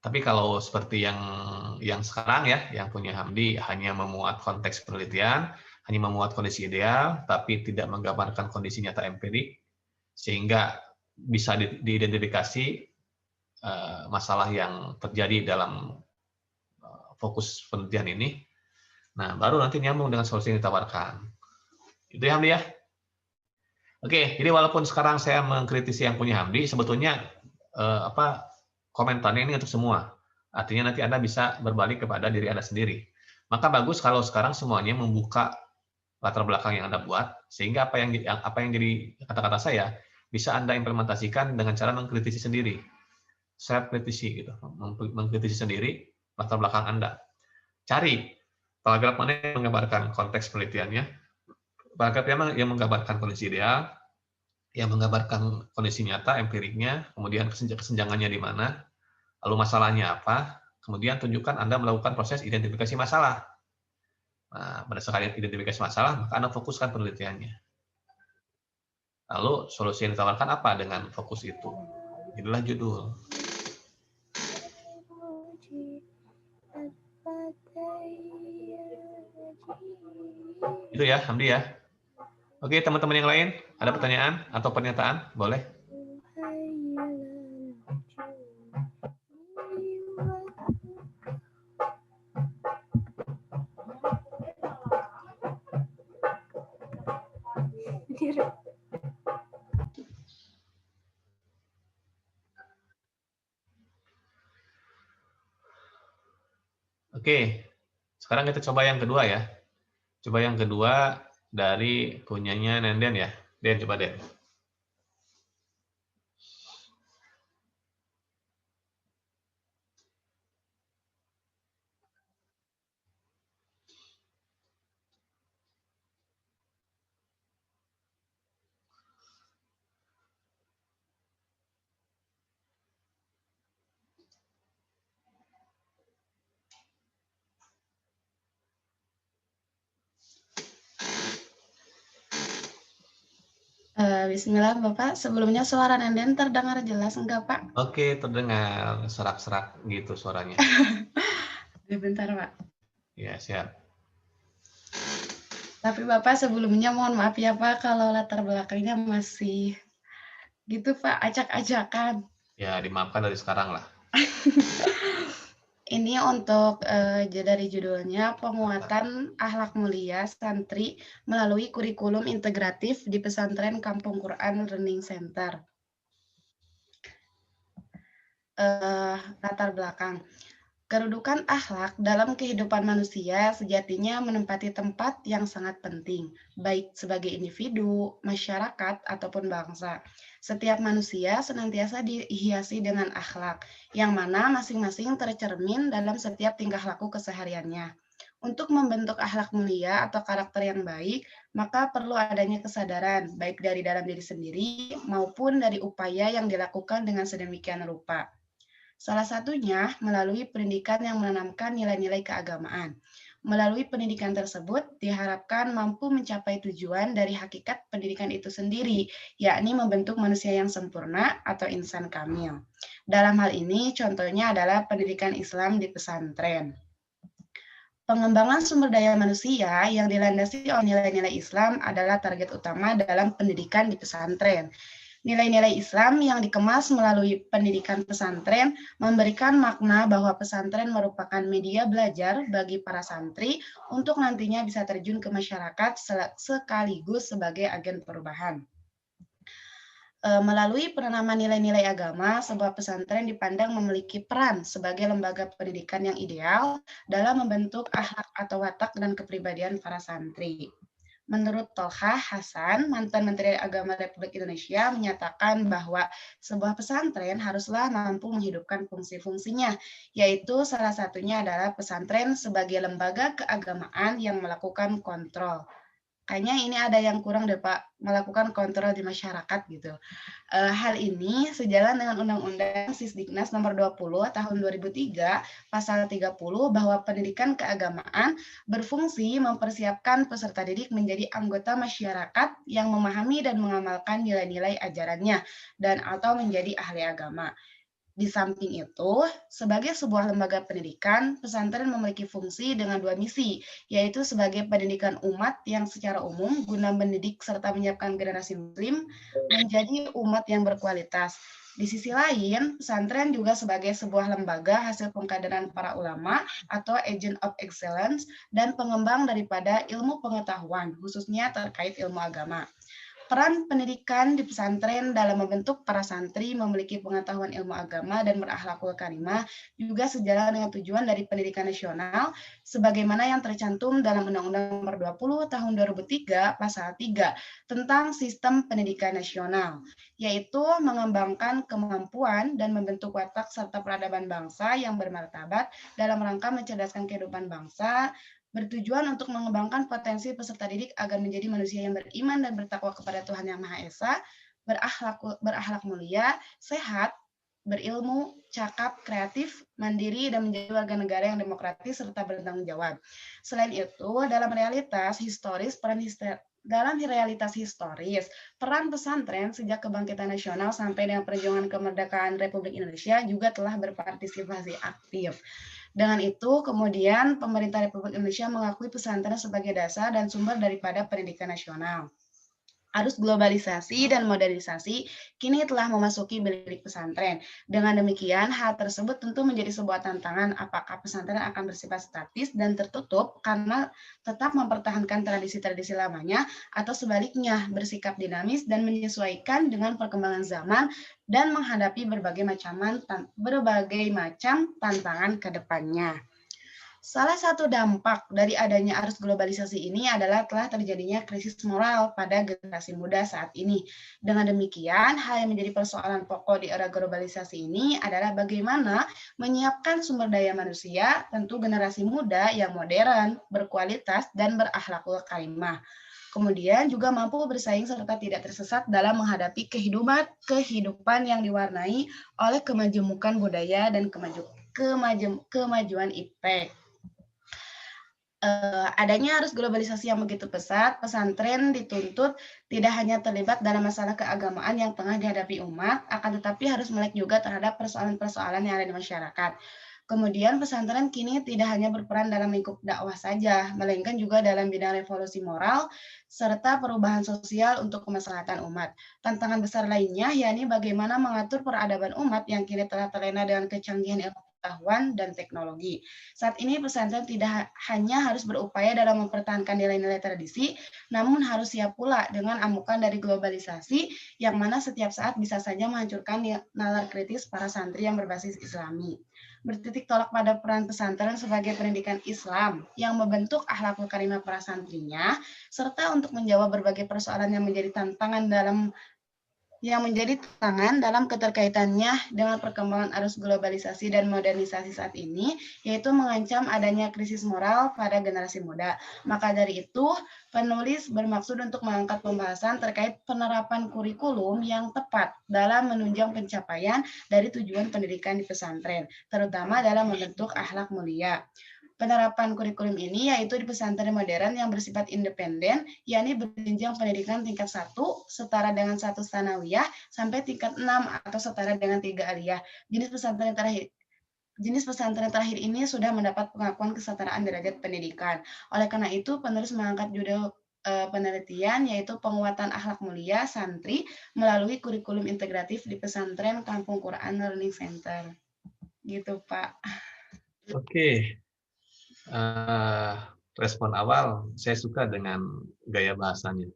Tapi kalau seperti yang sekarang ya, yang punya Hamdi hanya memuat konteks penelitian, hanya memuat kondisi ideal, tapi tidak menggambarkan kondisi nyata empirik, sehingga bisa diidentifikasi masalah yang terjadi dalam fokus penelitian ini. Nah, baru nanti nyambung dengan solusi yang ditawarkan. Itu ya Hamdi ya. Oke, jadi walaupun sekarang saya mengkritisi yang punya Hamdi, sebetulnya komentarnya ini untuk semua. Artinya nanti Anda bisa berbalik kepada diri Anda sendiri. Maka bagus kalau sekarang semuanya membuka latar belakang yang Anda buat, sehingga apa yang jadi kata-kata saya bisa Anda implementasikan dengan cara mengkritisi sendiri. Self-kritisi gitu, mengkritisi sendiri latar belakang Anda. Cari paragraf mana yang menggambarkan konteks penelitiannya, paragraf yang menggambarkan kondisi ideal, yang menggambarkan kondisi nyata, empiriknya, kemudian kesenjangannya di mana, lalu masalahnya apa, kemudian tunjukkan Anda melakukan proses identifikasi masalah. Nah, berdasarkan identifikasi masalah, maka Anda fokuskan penelitiannya. Lalu solusi yang ditawarkan apa dengan fokus itu? Inilah judul. Itu ya, Hamdi ya. Oke, teman-teman yang lain, ada pertanyaan atau pernyataan? Boleh. Oke, sekarang kita coba yang kedua ya. Coba yang kedua dari punyanya Nenden ya. Den, coba Den. Bismillah Bapak, sebelumnya suara Nenden terdengar jelas enggak Pak? Oke, terdengar serak-serak gitu suaranya. Bentar Pak. Ya, siap. Tapi Bapak sebelumnya mohon maaf ya Pak kalau latar belakangnya masih gitu Pak, acak-acakan. Ya, dimaafkan dari sekarang lah. Ini untuk dari judulnya penguatan akhlak mulia santri melalui kurikulum integratif di pesantren Kampung Quran Learning Center. Latar belakang. Kedudukan akhlak dalam kehidupan manusia sejatinya menempati tempat yang sangat penting, baik sebagai individu, masyarakat, ataupun bangsa. Setiap manusia senantiasa dihiasi dengan akhlak, yang mana masing-masing tercermin dalam setiap tingkah laku kesehariannya. Untuk membentuk akhlak mulia atau karakter yang baik, maka perlu adanya kesadaran, baik dari dalam diri sendiri maupun dari upaya yang dilakukan dengan sedemikian rupa. Salah satunya melalui pendidikan yang menanamkan nilai-nilai keagamaan. Melalui pendidikan tersebut diharapkan mampu mencapai tujuan dari hakikat pendidikan itu sendiri, yakni membentuk manusia yang sempurna atau insan kamil. Dalam hal ini contohnya adalah pendidikan Islam di pesantren. Pengembangan sumber daya manusia yang dilandasi oleh nilai-nilai Islam adalah target utama dalam pendidikan di pesantren. Nilai-nilai Islam yang dikemas melalui pendidikan pesantren memberikan makna bahwa pesantren merupakan media belajar bagi para santri untuk nantinya bisa terjun ke masyarakat sekaligus sebagai agen perubahan. Melalui penanaman nilai-nilai agama, sebuah pesantren dipandang memiliki peran sebagai lembaga pendidikan yang ideal dalam membentuk akhlak atau watak dan kepribadian para santri. Menurut Tolha Hasan, mantan Menteri Agama Republik Indonesia, menyatakan bahwa sebuah pesantren haruslah mampu menghidupkan fungsi-fungsinya, yaitu salah satunya adalah pesantren sebagai lembaga keagamaan yang melakukan kontrol. Kayaknya ini ada yang kurang deh Pak, melakukan kontrol di masyarakat gitu. Hal ini sejalan dengan Undang-Undang Sisdiknas nomor 20 tahun 2003 pasal 30 bahwa pendidikan keagamaan berfungsi mempersiapkan peserta didik menjadi anggota masyarakat yang memahami dan mengamalkan nilai-nilai ajarannya dan atau menjadi ahli agama. Di samping itu, sebagai sebuah lembaga pendidikan, pesantren memiliki fungsi dengan dua misi, yaitu sebagai pendidikan umat yang secara umum guna mendidik serta menyiapkan generasi muslim menjadi umat yang berkualitas, Di sisi lain, pesantren juga sebagai sebuah lembaga hasil pengkaderan para ulama atau agent of excellence dan pengembang daripada ilmu pengetahuan, khususnya terkait ilmu agama. Peran pendidikan di pesantren dalam membentuk para santri memiliki pengetahuan ilmu agama dan berakhlakul karimah juga sejalan dengan tujuan dari pendidikan nasional sebagaimana yang tercantum dalam Undang-Undang Nomor 20 Tahun 2003 Pasal 3 tentang Sistem Pendidikan Nasional, yaitu mengembangkan kemampuan dan membentuk watak serta peradaban bangsa yang bermartabat dalam rangka mencerdaskan kehidupan bangsa, bertujuan untuk mengembangkan potensi peserta didik agar menjadi manusia yang beriman dan bertakwa kepada Tuhan Yang Maha Esa, berakhlak mulia, sehat, berilmu, cakap, kreatif, mandiri, dan menjadi warga negara yang demokratis serta bertanggung jawab. Selain itu, dalam realitas historis, peran pesantren sejak kebangkitan nasional sampai dengan perjuangan kemerdekaan Republik Indonesia juga telah berpartisipasi aktif. Dengan itu, kemudian pemerintah Republik Indonesia mengakui pesantren sebagai dasar dan sumber daripada pendidikan nasional. Arus globalisasi dan modernisasi kini telah memasuki bilik pesantren. Dengan demikian, hal tersebut tentu menjadi sebuah tantangan apakah pesantren akan bersifat statis dan tertutup karena tetap mempertahankan tradisi-tradisi lamanya atau sebaliknya bersikap dinamis dan menyesuaikan dengan perkembangan zaman dan menghadapi berbagai macam tantangan ke depannya. Salah satu dampak dari adanya arus globalisasi ini adalah telah terjadinya krisis moral pada generasi muda saat ini. Dengan demikian, hal yang menjadi persoalan pokok di era globalisasi ini adalah bagaimana menyiapkan sumber daya manusia, tentu generasi muda yang modern, berkualitas, dan berakhlakul karimah. Kemudian juga mampu bersaing serta tidak tersesat dalam menghadapi kehidupan yang diwarnai oleh kemajemukan budaya dan kemajuan iptek. Adanya arus globalisasi yang begitu pesat, pesantren dituntut tidak hanya terlibat dalam masalah keagamaan yang tengah dihadapi umat, akan tetapi harus melek juga terhadap persoalan-persoalan yang ada di masyarakat. Kemudian pesantren kini tidak hanya berperan dalam lingkup dakwah saja, melainkan juga dalam bidang revolusi moral, serta perubahan sosial untuk kemaslahatan umat. Tantangan besar lainnya yakni bagaimana mengatur peradaban umat yang kini telah terlena dengan kecanggihan ilmu pengetahuan dan teknologi. Saat ini pesantren tidak hanya harus berupaya dalam mempertahankan nilai-nilai tradisi, namun harus siap pula dengan amukan dari globalisasi yang mana setiap saat bisa saja menghancurkan nalar kritis para santri yang berbasis Islami. Bertitik tolak pada peran pesantren sebagai pendidikan Islam yang membentuk akhlakul karimah para santrinya, serta untuk menjawab berbagai persoalan yang menjadi tantangan dalam keterkaitannya dengan perkembangan arus globalisasi dan modernisasi saat ini, yaitu mengancam adanya krisis moral pada generasi muda. Maka dari itu, penulis bermaksud untuk mengangkat pembahasan terkait penerapan kurikulum yang tepat dalam menunjang pencapaian dari tujuan pendidikan di pesantren, terutama dalam membentuk akhlak mulia. Penerapan kurikulum ini yaitu di pesantren modern yang bersifat independen, yakni berjenjang pendidikan tingkat 1 setara dengan 1 tsanawiyah sampai tingkat 6 atau setara dengan 3 aliyah. Jenis pesantren terakhir ini sudah mendapat pengakuan kesetaraan derajat pendidikan. Oleh karena itu, penulis mengangkat judul penelitian yaitu penguatan akhlak mulia santri melalui kurikulum integratif di pesantren Kampung Quran Learning Center. Gitu, Pak. Oke. Respon awal saya suka dengan gaya bahasanya.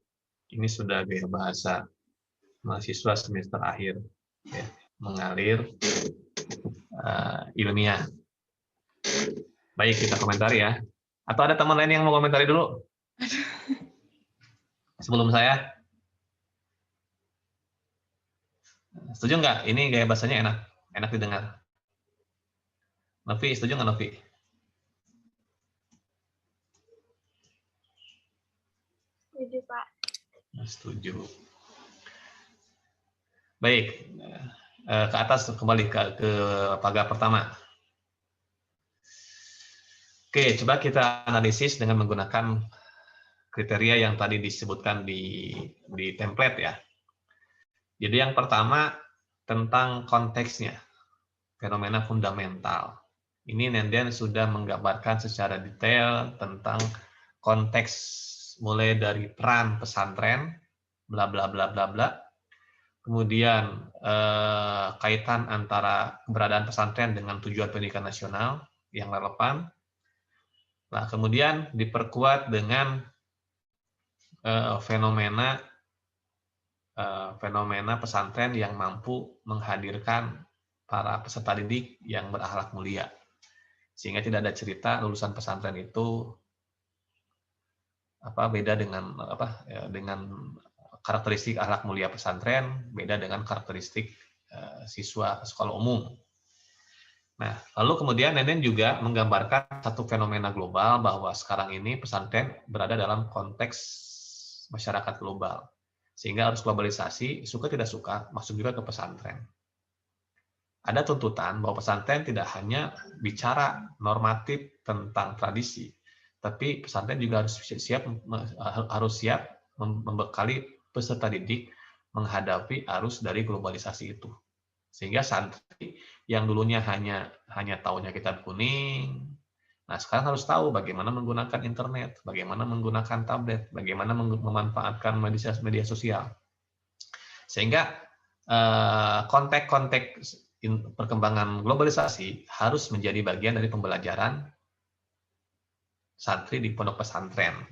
Ini sudah gaya bahasa mahasiswa semester akhir, ya, mengalir ilmiah. Baik, kita komentari ya. Atau ada teman lain yang mau komentari dulu? Sebelum saya. Setuju nggak? Ini gaya bahasanya enak didengar. Novi, setuju nggak Novi? Setuju, Pak. Setuju. Baik, ke atas kembali ke pagar pertama. Oke, coba kita analisis dengan menggunakan kriteria yang tadi disebutkan di template ya. Jadi yang pertama tentang konteksnya, fenomena fundamental. Ini Nendian sudah menggambarkan secara detail tentang konteks mulai dari peran pesantren, bla bla bla bla bla. kemudian kaitan antara keberadaan pesantren dengan tujuan pendidikan nasional yang relevan. Nah, kemudian diperkuat dengan fenomena pesantren yang mampu menghadirkan para peserta didik yang berakhlak mulia, sehingga tidak ada cerita lulusan pesantren itu beda dengan karakteristik akhlak mulia pesantren, beda dengan karakteristik siswa sekolah umum. Nah, lalu kemudian Nenden juga menggambarkan satu fenomena global bahwa sekarang ini pesantren berada dalam konteks masyarakat global. Sehingga harus globalisasi, suka tidak suka, masuk juga ke pesantren. Ada tuntutan bahwa pesantren tidak hanya bicara normatif tentang tradisi, tapi pesantren juga harus siap membekali peserta didik menghadapi arus dari globalisasi itu. Sehingga santri yang dulunya hanya taunya kitab kuning, nah sekarang harus tahu bagaimana menggunakan internet, bagaimana menggunakan tablet, bagaimana memanfaatkan media sosial. Sehingga konteks perkembangan globalisasi harus menjadi bagian dari pembelajaran santri di pondok pesantren.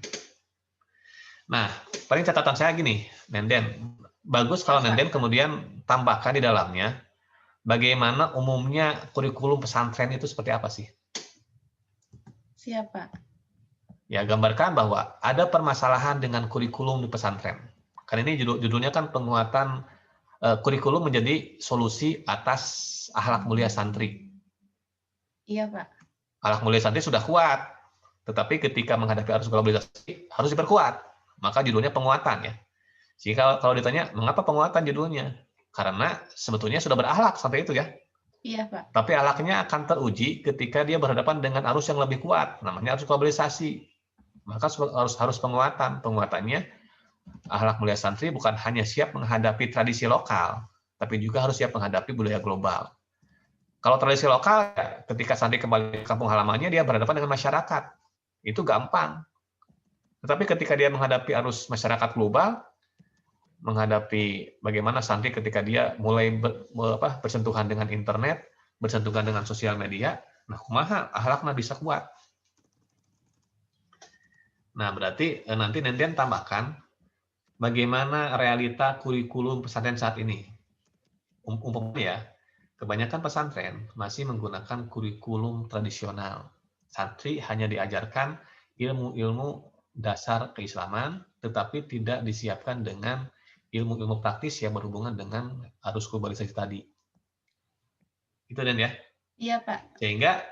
Nah, paling catatan saya gini, Nenden, bagus kalau Nenden kemudian tambahkan di dalamnya bagaimana umumnya kurikulum pesantren itu seperti apa sih? Siapa? Ya, gambarkan bahwa ada permasalahan dengan kurikulum di pesantren. Kan ini judulnya kan penguatan kurikulum menjadi solusi atas akhlak mulia santri. Iya, Pak. Akhlak mulia santri sudah kuat, tetapi ketika menghadapi arus globalisasi harus diperkuat. Maka judulnya penguatan ya. Jika kalau ditanya mengapa penguatan judulnya? Karena sebetulnya sudah berakhlak sampai itu ya. Iya, Pak. Tapi akhlaknya akan teruji ketika dia berhadapan dengan arus yang lebih kuat, namanya arus globalisasi. Maka harus penguatan. Penguatannya akhlak mulia santri bukan hanya siap menghadapi tradisi lokal, tapi juga harus siap menghadapi budaya global. Kalau tradisi lokal, ketika santri kembali ke kampung halamannya, dia berhadapan dengan masyarakat. Itu gampang. Tetapi ketika dia menghadapi arus masyarakat global, menghadapi bagaimana santri ketika dia mulai bersentuhan dengan internet, bersentuhan dengan sosial media, nah kumaha akhlakna bisa kuat. Nah, berarti nanti Nenden tambahkan bagaimana realita kurikulum pesantren saat ini. Umpamanya ya, kebanyakan pesantren masih menggunakan kurikulum tradisional. Santri hanya diajarkan ilmu-ilmu dasar keislaman, tetapi tidak disiapkan dengan ilmu-ilmu praktis yang berhubungan dengan arus globalisasi tadi. Itu Dan ya? Iya, Pak. Sehingga,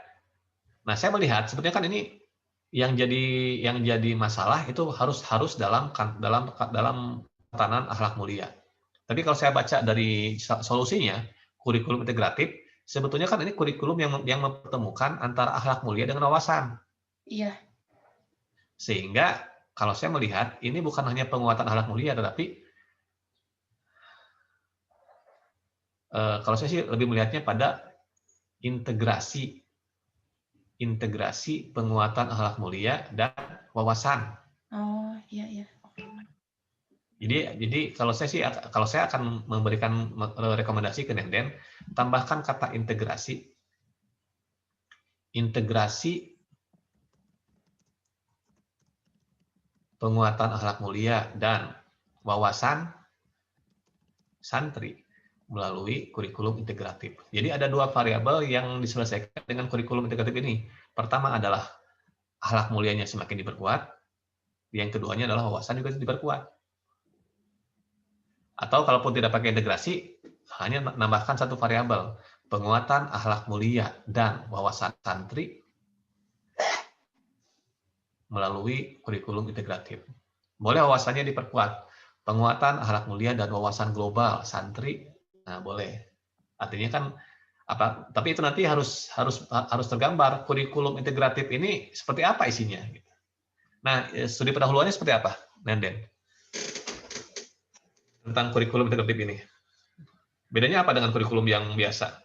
nah saya melihat sebetulnya kan ini yang jadi masalah itu harus dalam tatanan akhlak mulia. Tapi kalau saya baca dari solusinya, kurikulum integratif, sebetulnya kan ini kurikulum yang mempertemukan antara akhlak mulia dengan wawasan. Iya. Sehingga kalau saya melihat ini bukan hanya penguatan akhlak mulia, tetapi kalau saya sih lebih melihatnya pada integrasi penguatan akhlak mulia dan wawasan. Oh, iya. Jadi kalau saya akan memberikan rekomendasi ke Nenden, tambahkan kata integrasi penguatan akhlak mulia dan wawasan santri melalui kurikulum integratif. Jadi ada dua variabel yang diselesaikan dengan kurikulum integratif ini. Pertama adalah akhlak mulianya semakin diperkuat, yang keduanya adalah wawasan juga diperkuat. Atau kalaupun tidak pakai integrasi, hanya menambahkan satu variabel, penguatan akhlak mulia dan wawasan santri melalui kurikulum integratif. Boleh wawasannya diperkuat, penguatan akhlak mulia dan wawasan global santri, nah boleh. Artinya kan tapi itu nanti harus tergambar kurikulum integratif ini seperti apa isinya. Nah, studi pendahuluannya seperti apa, Nenden? Tentang kurikulum integratif ini. Bedanya apa dengan kurikulum yang biasa?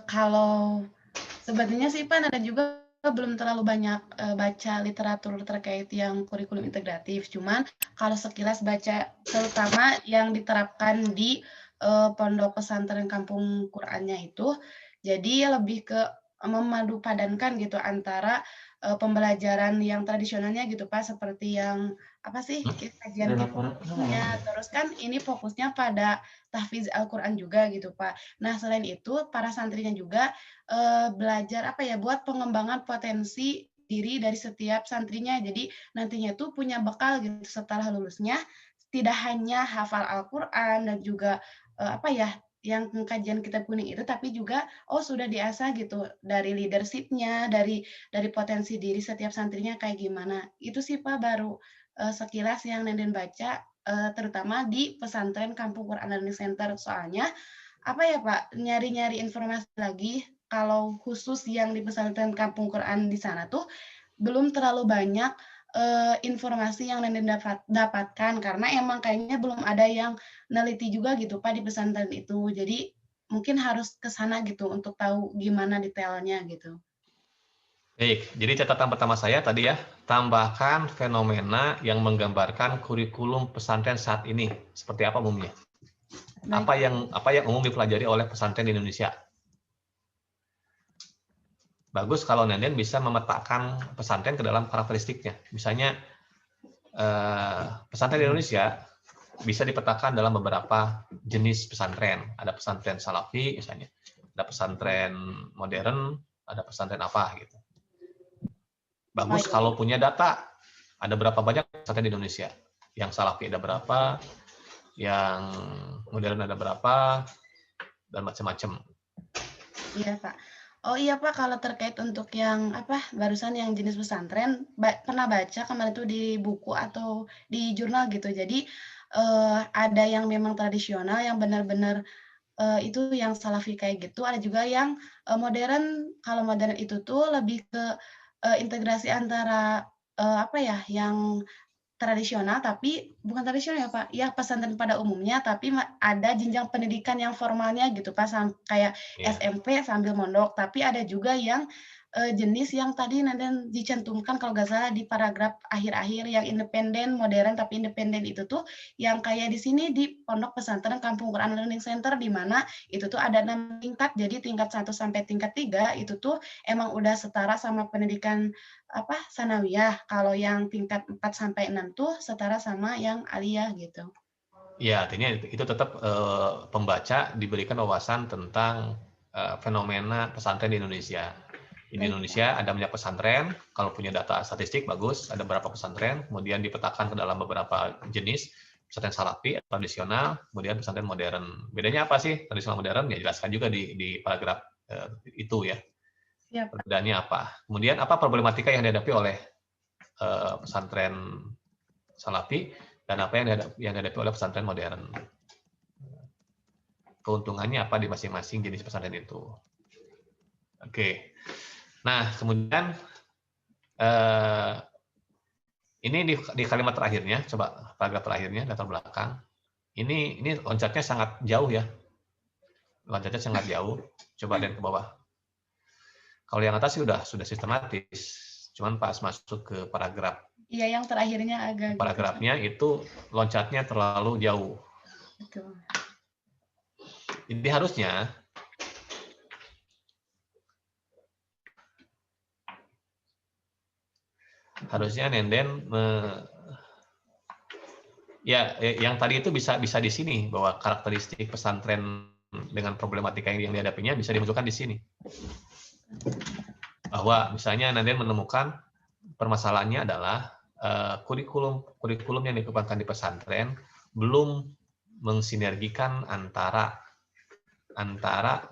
Kalau sebetulnya sih Pak ada juga belum terlalu banyak baca literatur terkait yang kurikulum integratif. Cuman kalau sekilas baca terutama yang diterapkan di pondok pesantren kampung Qurannya itu, jadi lebih ke memadu padankan gitu antara pembelajaran yang tradisionalnya gitu Pak, seperti yang apa sih kajian kitabnya. Terus kan ini fokusnya pada tahfiz Al-Quran juga gitu Pak. Nah selain itu para santrinya juga belajar apa ya, buat pengembangan potensi diri dari setiap santrinya. Jadi nantinya tuh punya bekal gitu setelah lulusnya, tidak hanya hafal Al-Quran dan juga apa ya, yang kajian kitab kuning itu, tapi juga sudah diasah gitu dari leadership-nya, dari potensi diri setiap santrinya kayak gimana. Itu sih Pak baru sekilas yang Nenden baca, terutama di pesantren Kampung Quran Learning Center. Soalnya apa ya Pak, nyari-nyari informasi lagi, kalau khusus yang di pesantren Kampung Quran di sana tuh belum terlalu banyak informasi yang Nenden dapatkan, karena emang kayaknya belum ada yang neliti juga gitu Pak di pesantren itu. Jadi mungkin harus ke sana gitu untuk tahu gimana detailnya gitu. Baik, jadi catatan pertama saya tadi ya, tambahkan fenomena yang menggambarkan kurikulum pesantren saat ini. Seperti apa umumnya? Baik. Apa yang umum dipelajari oleh pesantren di Indonesia? Bagus kalau Nenden bisa memetakan pesantren ke dalam karakteristiknya. Misalnya pesantren di Indonesia bisa dipetakan dalam beberapa jenis pesantren. Ada pesantren salafi misalnya, ada pesantren modern, ada pesantren apa gitu. Bagus kalau punya data, ada berapa banyak pesantren di Indonesia. Yang salafi ada berapa, yang modern ada berapa, dan macam-macam. Iya Pak. Oh iya Pak, kalau terkait untuk yang apa barusan yang jenis pesantren, pernah baca kemarin itu di buku atau di jurnal gitu. Jadi ada yang memang tradisional yang benar-benar itu yang salafi kayak gitu. Ada juga yang modern. Kalau modern itu tuh lebih ke integrasi antara apa ya, yang tradisional tapi bukan tradisional ya Pak, ya pesantren pada umumnya, tapi ada jenjang pendidikan yang formalnya gitu Pak, kayak SMP sambil mondok. Tapi ada juga yang jenis yang tadi Nenden dicantumkan kalau nggak salah di paragraf akhir-akhir, yang independen, modern tapi independen itu tuh yang kayak di sini di Pondok Pesantren Kampung Quran Learning Center, di mana itu tuh ada 6 tingkat, jadi tingkat 1 sampai tingkat 3 itu tuh emang udah setara sama pendidikan apa sanawiyah. Kalau yang tingkat 4 sampai 6 tuh setara sama yang aliyah gitu. Ya, artinya itu tetap pembaca diberikan wawasan tentang fenomena pesantren di Indonesia. Di Indonesia ada banyak pesantren, kalau punya data statistik bagus, ada berapa pesantren, kemudian dipetakan ke dalam beberapa jenis, pesantren salafi, tradisional, kemudian pesantren modern. Bedanya apa sih tradisional modern? Ya jelaskan juga di paragraf itu ya. Perbedaannya apa? Kemudian apa problematika yang dihadapi oleh pesantren salafi dan apa yang dihadapi oleh pesantren modern? Keuntungannya apa di masing-masing jenis pesantren itu? Oke. Nah, kemudian ini di kalimat terakhirnya, coba paragraf terakhirnya, latar belakang. Ini loncatnya sangat jauh ya. Loncatnya sangat jauh. Coba lihat ke bawah. Kalau yang atas sih sudah sistematis. Cuman pas masuk ke paragraf. Iya, yang terakhirnya agak paragrafnya gitu. Itu loncatnya terlalu jauh. Betul. Jadi harusnya Nenden ya yang tadi itu bisa di sini, bahwa karakteristik pesantren dengan problematika yang dihadapinya bisa dimunculkan di sini. Bahwa misalnya Nenden menemukan permasalahannya adalah kurikulum yang dikembangkan di pesantren belum mensinergikan antara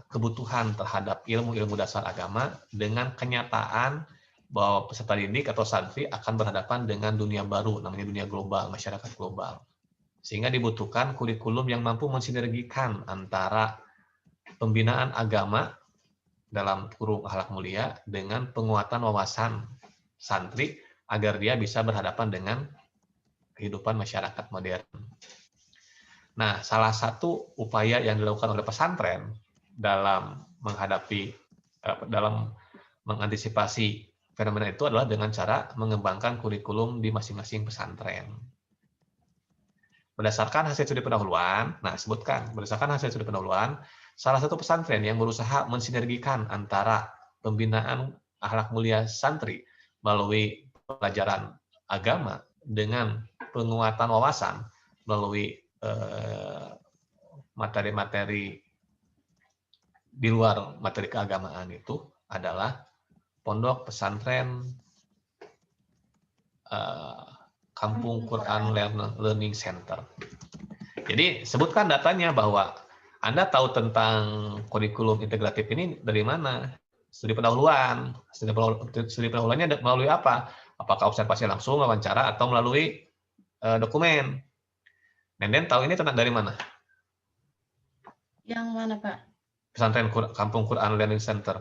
kebutuhan terhadap ilmu dasar agama dengan kenyataan bahwa peserta didik atau santri akan berhadapan dengan dunia baru, namanya dunia global, masyarakat global. Sehingga dibutuhkan kurikulum yang mampu mensinergikan antara pembinaan agama dalam kurung akhlak mulia dengan penguatan wawasan santri agar dia bisa berhadapan dengan kehidupan masyarakat modern. Nah, salah satu upaya yang dilakukan oleh pesantren dalam mengantisipasi fenomena itu adalah dengan cara mengembangkan kurikulum di masing-masing pesantren. Berdasarkan hasil studi pendahuluan, nah sebutkan, berdasarkan hasil studi pendahuluan, salah satu pesantren yang berusaha mensinergikan antara pembinaan akhlak mulia santri melalui pelajaran agama dengan penguatan wawasan melalui materi-materi di luar materi keagamaan itu adalah Pondok Pesantren Kampung Quran Learning Center. Jadi sebutkan datanya bahwa Anda tahu tentang kurikulum integratif ini dari mana? Studi pendahuluan. Studi pendahuluannya melalui apa? Apakah observasi langsung, wawancara, atau melalui dokumen? Nenden tahu ini tentang dari mana? Yang mana, Pak? Pesantren Kampung Quran Learning Center.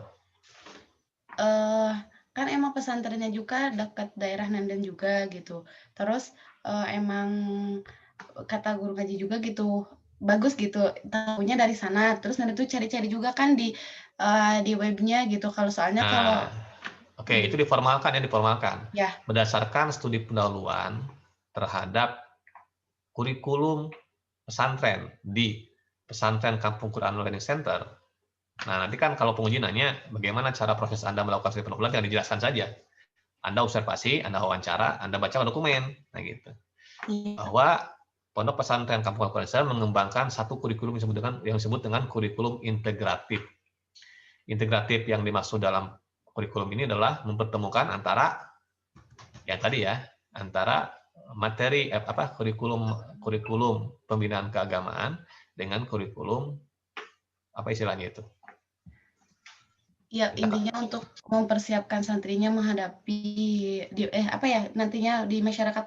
Kan emang pesantrennya juga dekat daerah Nenden juga gitu. Terus emang kata guru ngaji juga gitu, bagus gitu, tahunya dari sana. Terus Nenden tuh cari-cari juga kan di webnya gitu. Kalau soalnya kalau Oke, itu diformalkan ya, diformalkan. Ya. Berdasarkan studi pendahuluan terhadap kurikulum pesantren di Pesantren Kampung Quran Learning Center. Nah, nanti kan kalau penguji nanya bagaimana cara proses Anda melakukan studi pendahuluan, yang dijelaskan saja. Anda observasi, Anda wawancara, Anda baca dokumen. Nah, gitu. Bahwa Pondok Pesantren Kampung Quran Learning Center mengembangkan satu kurikulum yang disebut dengan kurikulum integratif. Integratif yang dimaksud dalam kurikulum ini adalah mempertemukan antara yang tadi ya, antara materi kurikulum pembinaan keagamaan dengan kurikulum apa istilahnya itu? Ya, intinya untuk mempersiapkan santrinya menghadapi nantinya di masyarakat.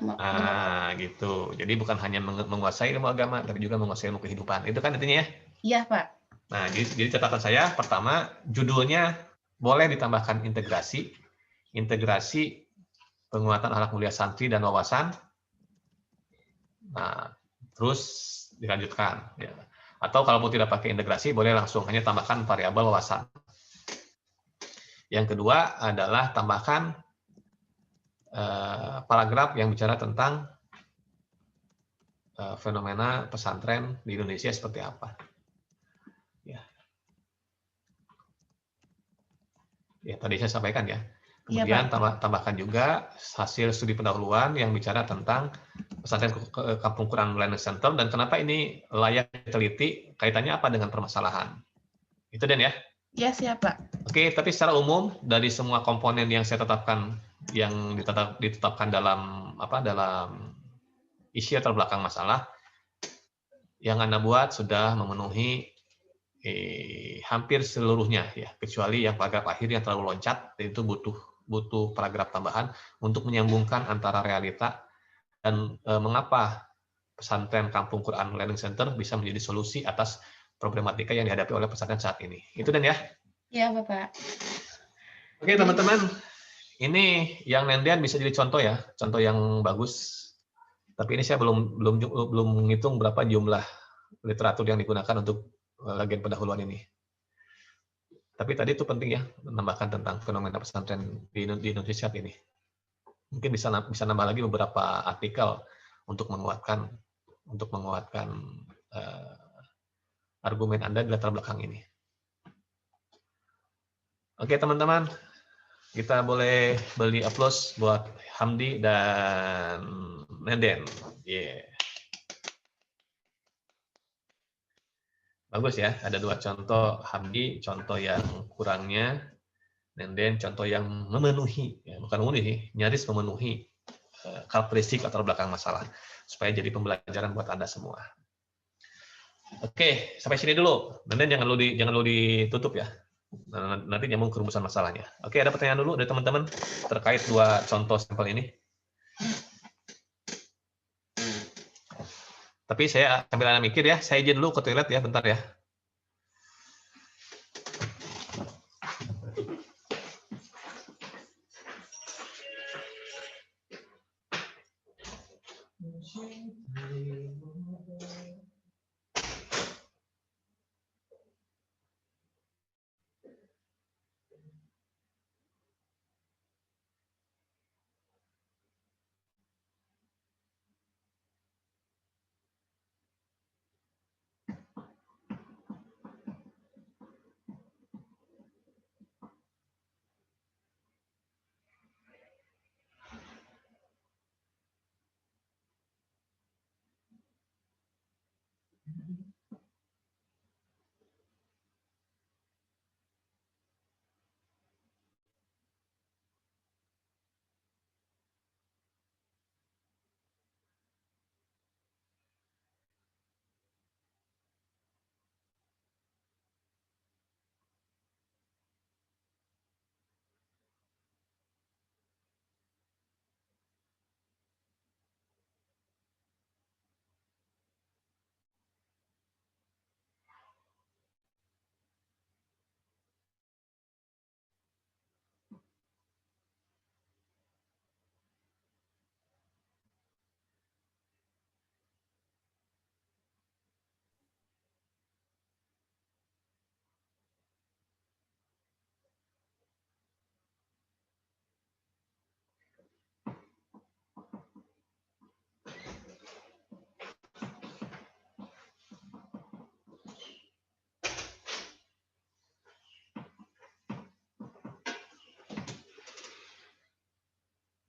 Gitu. Jadi bukan hanya menguasai ilmu agama, tapi juga menguasai ilmu kehidupan. Itu kan intinya ya? Iya, Pak. Nah, jadi catatan saya pertama, judulnya boleh ditambahkan integrasi penguatan akhlak mulia santri dan wawasan. Nah, terus dilanjutkan. Ya. Atau kalau mau tidak pakai integrasi, boleh langsung hanya tambahkan variabel wawasan. Yang kedua adalah tambahkan paragraf yang bicara tentang fenomena pesantren di Indonesia seperti apa. Ya, tadi saya sampaikan ya. Kemudian tambahkan juga hasil studi pendahuluan yang bicara tentang pesantren Kampung Quran Learning Center dan kenapa ini layak diteliti, kaitannya apa dengan permasalahan. Itu Den ya? Iya, siap, Pak. Oke, tapi secara umum dari semua komponen yang saya tetapkan, yang ditetapkan dalam isi latar belakang masalah, yang Anda buat sudah memenuhi hampir seluruhnya ya, kecuali yang paragraf akhir yang terlalu loncat, itu butuh paragraf tambahan untuk menyambungkan antara realita dan mengapa pesantren Kampung Quran Learning Center bisa menjadi solusi atas problematika yang dihadapi oleh pesantren saat ini. Itu Dan ya? Iya, Bapak. Oke, teman-teman. Ini yang Nenden bisa jadi contoh ya, contoh yang bagus. Tapi ini saya belum menghitung berapa jumlah literatur yang digunakan untuk bagian pendahuluan ini. Tapi tadi itu penting ya, menambahkan tentang fenomena pesantren di Indonesia saat ini. Mungkin bisa nambah lagi beberapa artikel untuk menguatkan argumen Anda di latar belakang ini. Oke teman-teman, kita boleh beli aplaus buat Hamdi dan Nenden. Yeah. Bagus ya, ada dua contoh Hamdi, contoh yang kurangnya, Nenden contoh yang memenuhi, ya, bukan memenuhi, nyaris memenuhi karakteristik latar belakang masalah, supaya jadi pembelajaran buat Anda semua. Oke, sampai sini dulu. Nenden jangan lu ditutup ya. Nanti nyambung ke rumusan masalahnya. Oke, ada pertanyaan dulu dari teman-teman terkait dua contoh sampel ini. Tapi saya sambil Anda mikir ya, saya izin dulu ke toilet ya, bentar ya.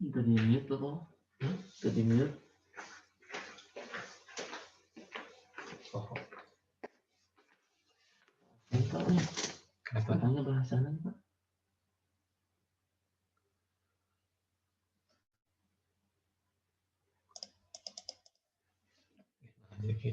Itu di mute Bapak. Itu di mute. Oh, Pak nih. kenapa? Katanya bahasannya Pak. Oke.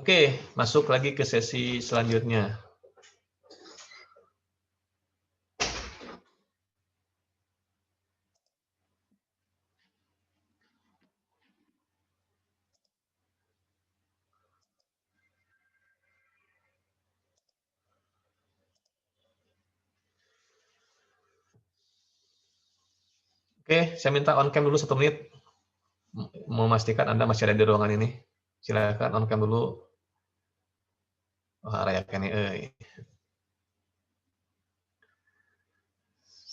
Oke, masuk lagi ke sesi selanjutnya. Oke, saya minta on cam dulu 1 menit. Memastikan Anda masih ada di ruangan ini. Silakan on cam dulu. Wah, rayakan nih.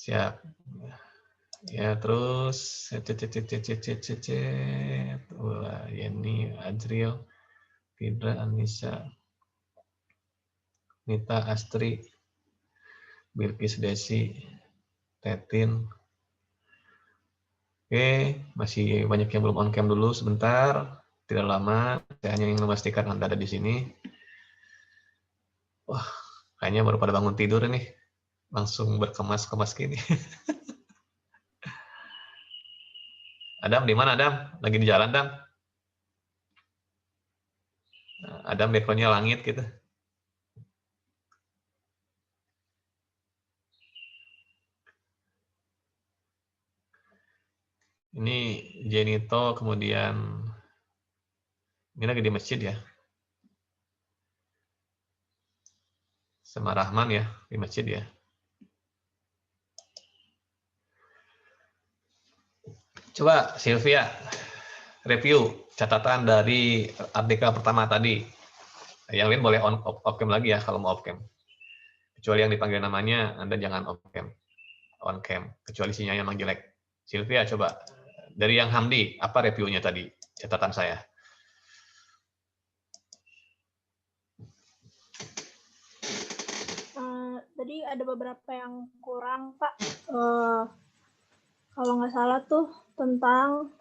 Siap. Ya, terus wah, Yeni, Ajril, Fidra, Anissa, Nita, Astri, Bilkis, Desi, Tetin. Oke, masih banyak yang belum on cam dulu sebentar. Tidak lama, saya hanya ingin memastikan Anda ada di sini. Wah, kayaknya baru pada bangun tidur nih. Langsung berkemas-kemas gini. Adam, di mana Adam? Lagi di jalan, Adam? Adam background-nya langit gitu. Ini Jenito, kemudian ini lagi di masjid ya. Sama Rahman ya, di masjid ya. Coba Sylvia, review catatan dari artikel pertama tadi. Yang lain boleh off cam lagi ya kalau mau off cam. Kecuali yang dipanggil namanya, Anda jangan off cam. On cam, kecuali sinyalnya memang jelek. Sylvia, coba. Dari yang Hamdi, apa reviewnya tadi? Catatan saya. Tadi ada beberapa yang kurang, Pak. Kalau nggak salah tuh tentang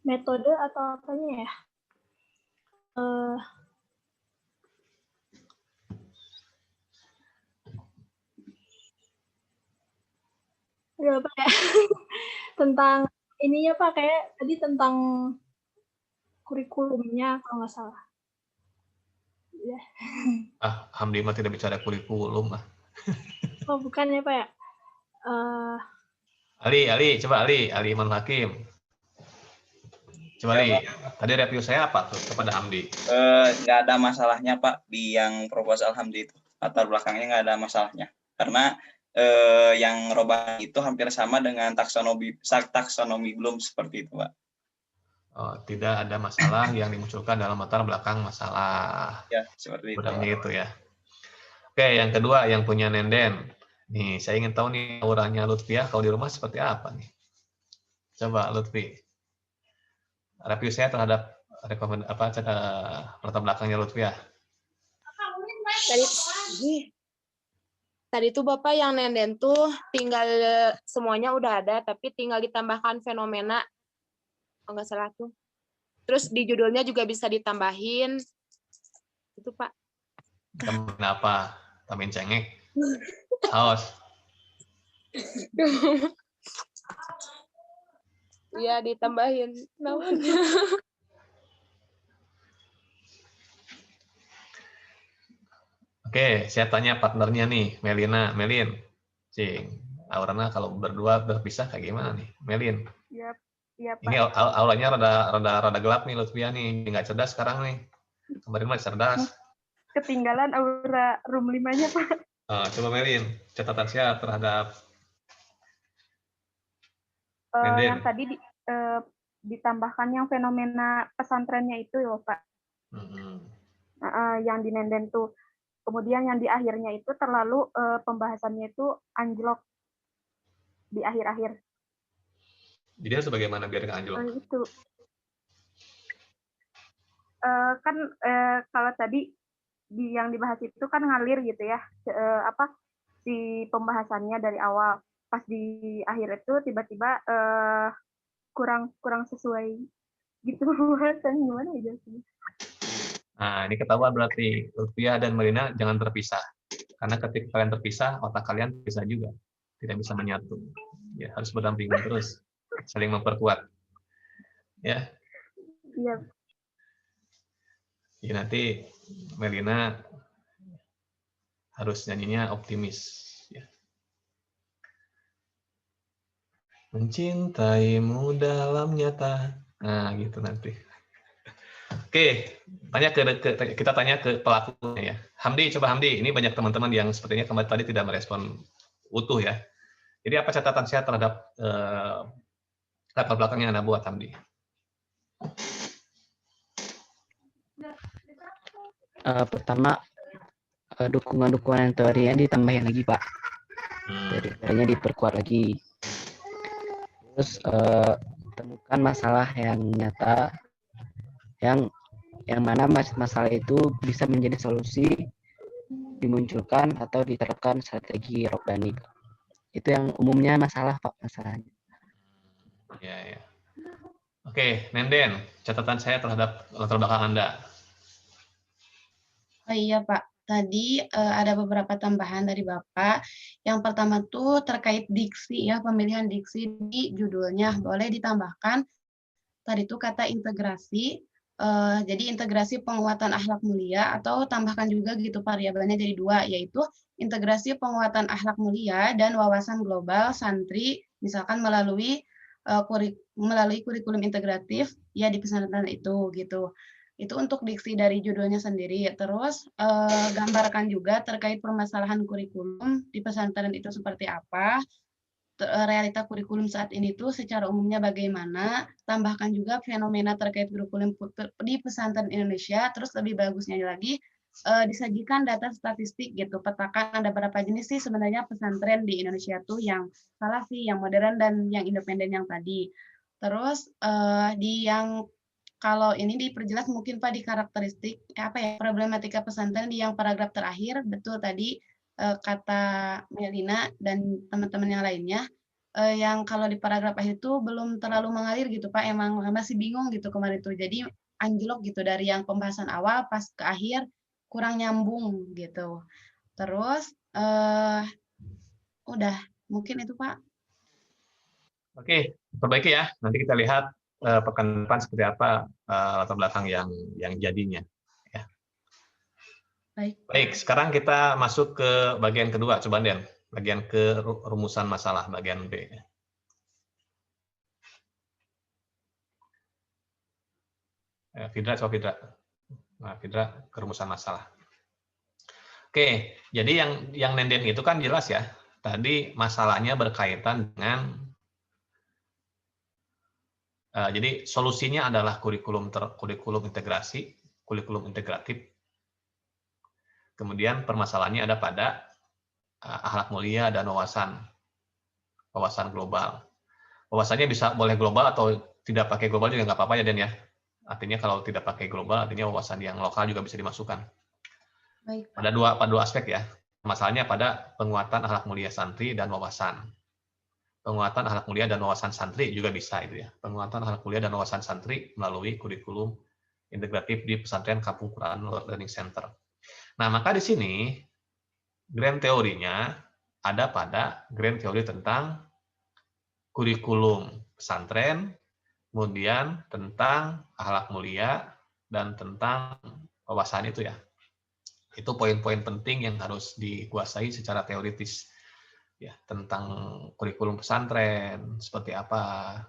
metode atau apanya ya? Ada apa ya? Tentang ininya Pak, kayak tadi tentang kurikulumnya kalau nggak salah. Ya. Hamdi mah tidak bicara kurikulum ah. Oh bukan ya Pak ya? Ali, coba Ali Iman Hakim. Coba Ali, tadi review saya apa tuh kepada Hamdi? Nggak ada masalahnya Pak di yang proposal Hamdi itu. Latar belakangnya nggak ada masalahnya. Karena yang Roban itu hampir sama dengan taksonomi belum seperti itu Pak. Oh, tidak ada masalah yang dimunculkan dalam latar belakang masalah. Ya, seperti itu. Itu ya. Oke, yang kedua yang punya Nenden. Nih, saya ingin tahu nih auranya Lutfiah kalau di rumah seperti apa nih. Coba Lutfi. Review saya terhadap latar belakangnya Lutfiah. Tadi tuh Bapak yang nenden tuh tinggal semuanya udah ada, tapi tinggal ditambahkan fenomena, kalau nggak salah tuh. Terus di judulnya juga bisa ditambahin, itu Pak. Tambahin apa? Tambahin cengek? Saus? Iya, ditambahin namanya. Oke, saya tanya partnernya nih, Melina. Melin, Cing, auranya kalau berdua berpisah kayak gimana nih? Melin. Iya, Pak. Ini auranya rada gelap nih Lutfiah nih, nggak cerdas sekarang nih. Kemarin mah cerdas. Ketinggalan aura room 5-nya, Pak. Coba Melin, catatan saya terhadap Yang tadi ditambahkan yang fenomena pesantrennya itu ya, Pak. Yang di nenden tuh. Kemudian yang di akhirnya itu terlalu pembahasannya itu anjlok di akhir-akhir. Jadi harus bagaimana biar nggak anjlok? Itu. Kan kalau tadi yang dibahas itu kan ngalir gitu ya, si pembahasannya dari awal. Pas di akhir itu tiba-tiba kurang sesuai gitu. Gimana ya sih? Nah, ini ketahuan berarti Lutfiah dan Melina jangan terpisah. Karena ketika kalian terpisah, otak kalian terpisah juga. Tidak bisa menyatu. Ya, harus berdampingan terus. Saling memperkuat. Ya. Iya. Ya, nanti Melina harus nyanyinya optimis. Ya. Mencintaimu dalam nyata. Nah, gitu nanti. Oke, kita tanya ke pelakunya ya. Hamdi, coba Hamdi. Ini banyak teman-teman yang sepertinya kemarin tadi tidak merespon utuh ya. Jadi apa catatan saya terhadap latar belakang yang Anda buat, Hamdi? Pertama, dukungan-dukungan teorinya ditambahin lagi, Pak. Teorinya diperkuat lagi. Terus temukan masalah yang nyata, yang mana masalah itu bisa menjadi solusi, dimunculkan atau diterapkan strategi organik. Itu yang umumnya masalah, Pak, masalahnya. Ya. Oke, Nenden, catatan saya terhadap latar belakang Anda. Oh iya Pak, tadi ada beberapa tambahan dari Bapak. Yang pertama tuh terkait diksi ya, pemilihan diksi di judulnya. Boleh ditambahkan, tadi tuh kata integrasi, jadi integrasi penguatan akhlak mulia, atau tambahkan juga gitu variabelnya jadi 2, yaitu integrasi penguatan akhlak mulia dan wawasan global santri, misalkan melalui kurikulum integratif ya di pesantren itu gitu. Itu untuk diksi dari judulnya sendiri. Terus gambarkan juga terkait permasalahan kurikulum di pesantren itu seperti apa, realita kurikulum saat ini tuh secara umumnya bagaimana, tambahkan juga fenomena terkait kurikulum di pesantren Indonesia, terus lebih bagusnya lagi disajikan data statistik gitu, petakan ada berapa jenis sih sebenarnya pesantren di Indonesia tuh yang salafi, yang modern, dan yang independen yang tadi. Terus di yang kalau ini diperjelas mungkin Pak di karakteristik problematika pesantren di yang paragraf terakhir, betul tadi kata Melina dan teman-teman yang lainnya, yang kalau di paragraf akhir itu belum terlalu mengalir gitu Pak, emang masih bingung gitu kemarin itu, jadi anjlok gitu dari yang pembahasan awal pas ke akhir kurang nyambung gitu. Terus udah mungkin itu Pak. Oke, perbaiki ya. Nanti kita lihat pekan depan seperti apa latar belakang yang jadinya. Baik, sekarang kita masuk ke bagian kedua. Coba Den, bagian ke rumusan masalah, bagian B. Fidra, coba Fidra. Nah, Fidra, ke rumusan masalah. Oke, jadi yang Nenden itu kan jelas ya. Tadi masalahnya berkaitan dengan, jadi solusinya adalah kurikulum integrasi, kurikulum integratif. Kemudian permasalahannya ada pada akhlak mulia dan wawasan global. Wawasannya boleh global atau tidak pakai global juga nggak apa-apa ya Den ya. Artinya kalau tidak pakai global, artinya wawasan yang lokal juga bisa dimasukkan. Baik, Pak. Pada dua aspek ya. Masalahnya pada penguatan akhlak mulia santri dan wawasan. Penguatan akhlak mulia dan wawasan santri juga bisa itu ya. Penguatan akhlak mulia dan wawasan santri melalui kurikulum integratif di pesantren Kampung Quran Learning Center. Nah, maka di sini grand teorinya ada pada grand teori tentang kurikulum pesantren, kemudian tentang akhlak mulia, dan tentang wawasan itu ya. Itu poin-poin penting yang harus dikuasai secara teoritis. Ya, tentang kurikulum pesantren, seperti apa,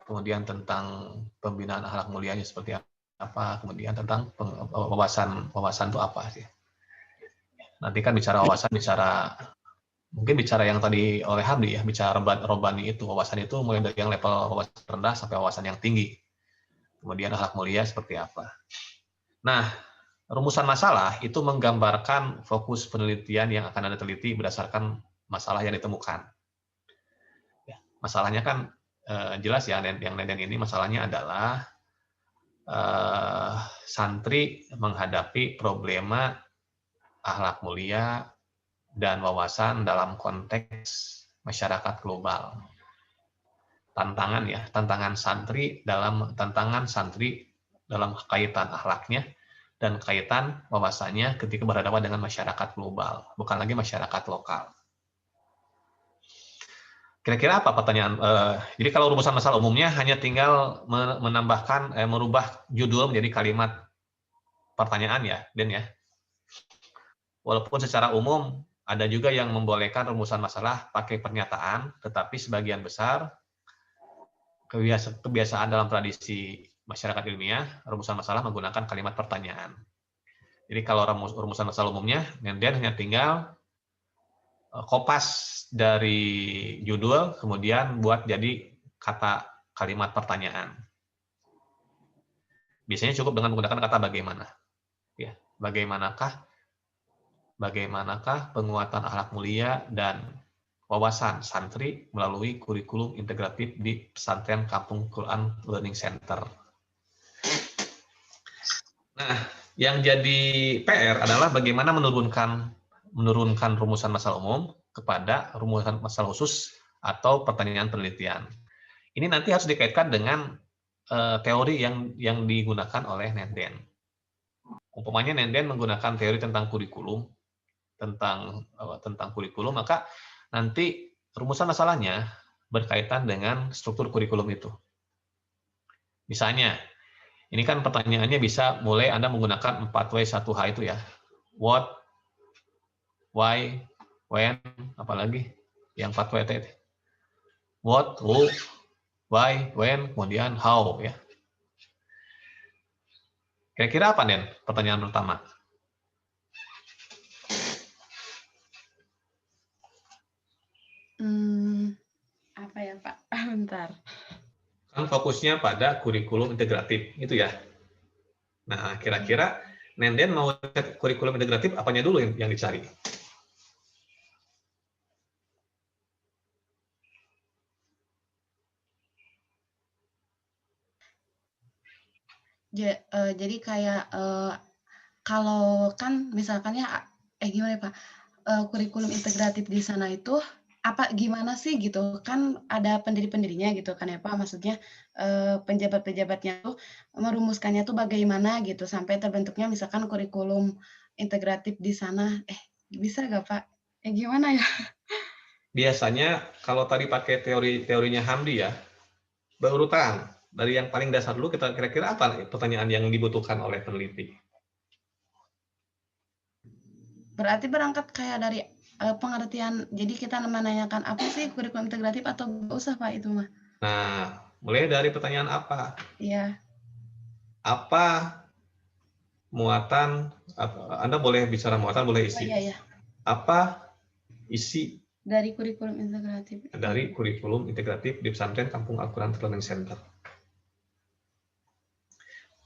kemudian tentang pembinaan akhlak mulianya seperti apa, kemudian tentang wawasan itu apa sih. Nanti kan bicara wawasan, mungkin bicara yang tadi oleh Hamdi ya, bicara robani itu, wawasan itu mulai dari yang level wawasan rendah sampai wawasan yang tinggi. Kemudian akhlak mulia seperti apa. Nah, rumusan masalah itu menggambarkan fokus penelitian yang akan Anda teliti berdasarkan masalah yang ditemukan. Ya, masalahnya kan jelas ya, yang Nenden ini masalahnya adalah santri menghadapi problema akhlak mulia dan wawasan dalam konteks masyarakat global. Tantangan santri dalam kaitan akhlaknya dan kaitan wawasannya ketika berhadapan dengan masyarakat global, bukan lagi masyarakat lokal. Kira-kira apa pertanyaan? Jadi kalau rumusan masalah umumnya hanya tinggal merubah judul menjadi kalimat pertanyaan ya, Den ya. Walaupun secara umum ada juga yang membolehkan rumusan masalah pakai pernyataan, tetapi sebagian besar kebiasaan dalam tradisi masyarakat ilmiah, rumusan masalah menggunakan kalimat pertanyaan. Jadi kalau rumusan masalah umumnya, Nenden hanya tinggal kopas dari judul, kemudian buat jadi kalimat pertanyaan. Biasanya cukup dengan menggunakan kata bagaimana. Ya, bagaimanakah penguatan akhlak mulia dan wawasan santri melalui kurikulum integratif di pesantren Kampung Quran Learning Center. Nah, yang jadi PR adalah bagaimana menurunkan rumusan masalah umum kepada rumusan masalah khusus atau pertanyaan penelitian. Ini nanti harus dikaitkan dengan teori yang digunakan oleh Nenden. Umpamanya Nenden menggunakan teori tentang kurikulum, maka nanti rumusan masalahnya berkaitan dengan struktur kurikulum itu. Misalnya, ini kan pertanyaannya bisa mulai Anda menggunakan 4W1H itu ya. What, why, when, apalagi yang 4W itu. What, who, why, when, kemudian how ya. Kira-kira apa, Den? Pertanyaan pertama. Apa ya, Pak? Bentar. Kan fokusnya pada kurikulum integratif, itu ya. Nah, kira-kira Nenden mau cek kurikulum integratif apanya dulu yang dicari? Jadi kayak kalau kan misalkan ya gimana ya, Pak? Kurikulum integratif di sana itu gimana sih gitu, kan ada pendiri-pendirinya gitu kan ya Pak, maksudnya penjabat-pejabatnya tuh merumuskannya tuh bagaimana gitu sampai terbentuknya misalkan kurikulum integratif di sana. Bisa nggak Pak? Gimana ya? Biasanya kalau tadi pakai teorinya Hamdi ya, berurutan dari yang paling dasar dulu, kita kira-kira apa pertanyaan yang dibutuhkan oleh peneliti? Berarti berangkat kayak dari pengertian, jadi kita menanyakan apa sih kurikulum integratif atau nggak usah Pak itu mah? Nah, mulai dari pertanyaan apa? Iya. Apa muatan, Anda boleh bicara muatan, boleh isi. Iya. Apa isi dari kurikulum integratif? Dari kurikulum integratif di pesantren Kampung Al-Quran Learning Center.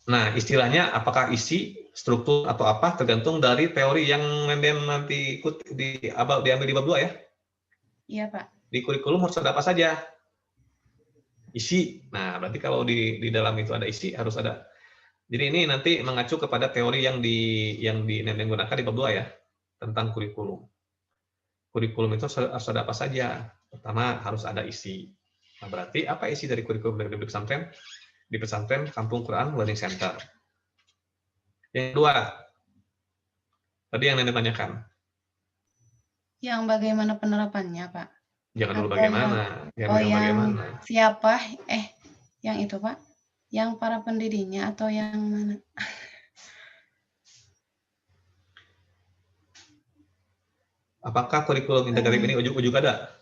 Nah, istilahnya apakah isi, struktur, atau apa, tergantung dari teori yang nanti ikut diambil di bab 2 ya. Iya, Pak. Di kurikulum harus ada apa saja? Isi. Nah, berarti kalau di dalam itu ada isi, harus ada. Jadi ini nanti mengacu kepada teori yang digunakan di bab 2 ya, tentang kurikulum. Kurikulum itu harus ada apa saja? Pertama, harus ada isi. Nah, berarti apa isi dari kurikulum dari pesantren? Di pesantren Kampung Quran Learning Center. Yang kedua, tadi yang Nenek tanyakan. Yang bagaimana penerapannya, Pak? Jangan dulu Atau bagaimana. yang Bagaimana. siapa? Yang itu, Pak? Yang para pendirinya atau yang mana? Apakah kurikulum integratif ini ujuk-ujuk ada?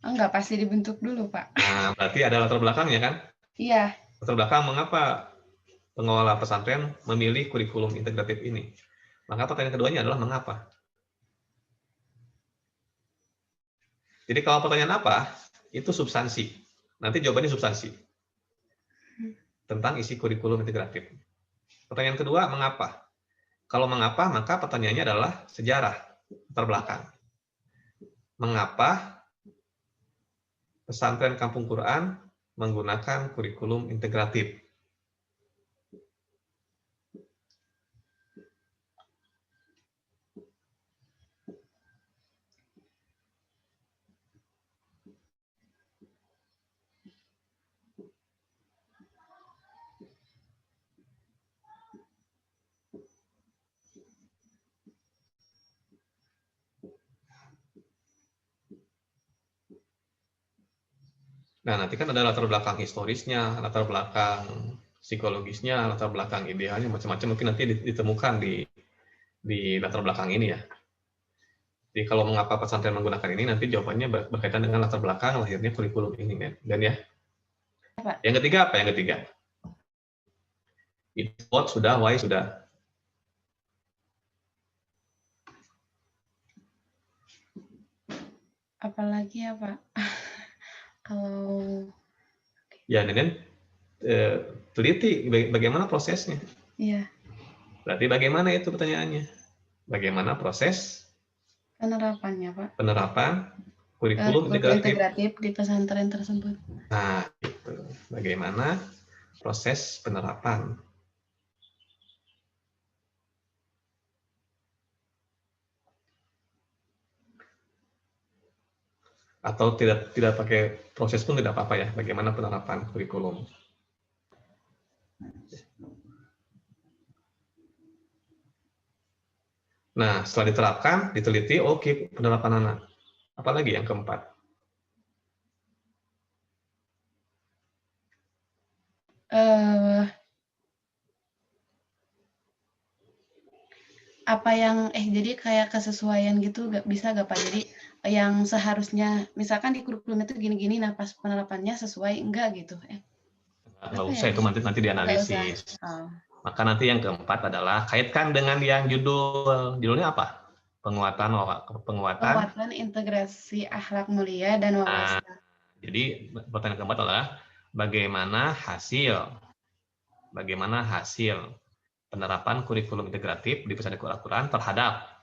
Enggak, pasti dibentuk dulu, Pak. Nah, berarti ada latar belakangnya kan? Iya. Latar belakang mengapa pengelola pesantren memilih kurikulum integratif ini? Maka pertanyaan keduanya adalah mengapa? Jadi kalau pertanyaan apa, itu substansi. Nanti jawabannya substansi. Tentang isi kurikulum integratif. Pertanyaan kedua, mengapa? Kalau mengapa, maka pertanyaannya adalah sejarah, latar belakang. Mengapa pesantren Kampung Quran menggunakan kurikulum integratif? Nah, nanti kan ada latar belakang historisnya, latar belakang psikologisnya, latar belakang idealnya, macam-macam mungkin nanti ditemukan di latar belakang ini ya. Jadi kalau mengapa pesantren menggunakan ini, nanti jawabannya berkaitan dengan latar belakang lahirnya kurikulum ini, kan? Dan ya. Yang ketiga apa? Yang ketiga. It's what sudah, why sudah. Apalagi ya, Pak? Kalau ya, dan teliti bagaimana prosesnya. Iya. Berarti bagaimana itu pertanyaannya? Bagaimana proses Penerapannya, Pak? Penerapan kurikulum integratif di pesantren tersebut. Nah, itu. Bagaimana proses penerapan? Atau tidak pakai proses pun tidak apa-apa ya, bagaimana penerapan kurikulum. Nah, setelah diterapkan, diteliti, oke, penerapan anak. Apalagi yang keempat? Apa yang jadi kayak kesesuaian gitu bisa gak Pak? Jadi yang seharusnya misalkan di kurikulum itu gini-gini, nah pas penerapannya sesuai enggak gitu? Nggak usah, itu nanti dianalisis. Maka nanti yang keempat adalah kaitkan dengan yang judulnya apa? Penguatan integrasi akhlak mulia dan wawasan. Jadi pertanyaan keempat adalah bagaimana hasil penerapan kurikulum integratif di pesantren Al-Quran terhadap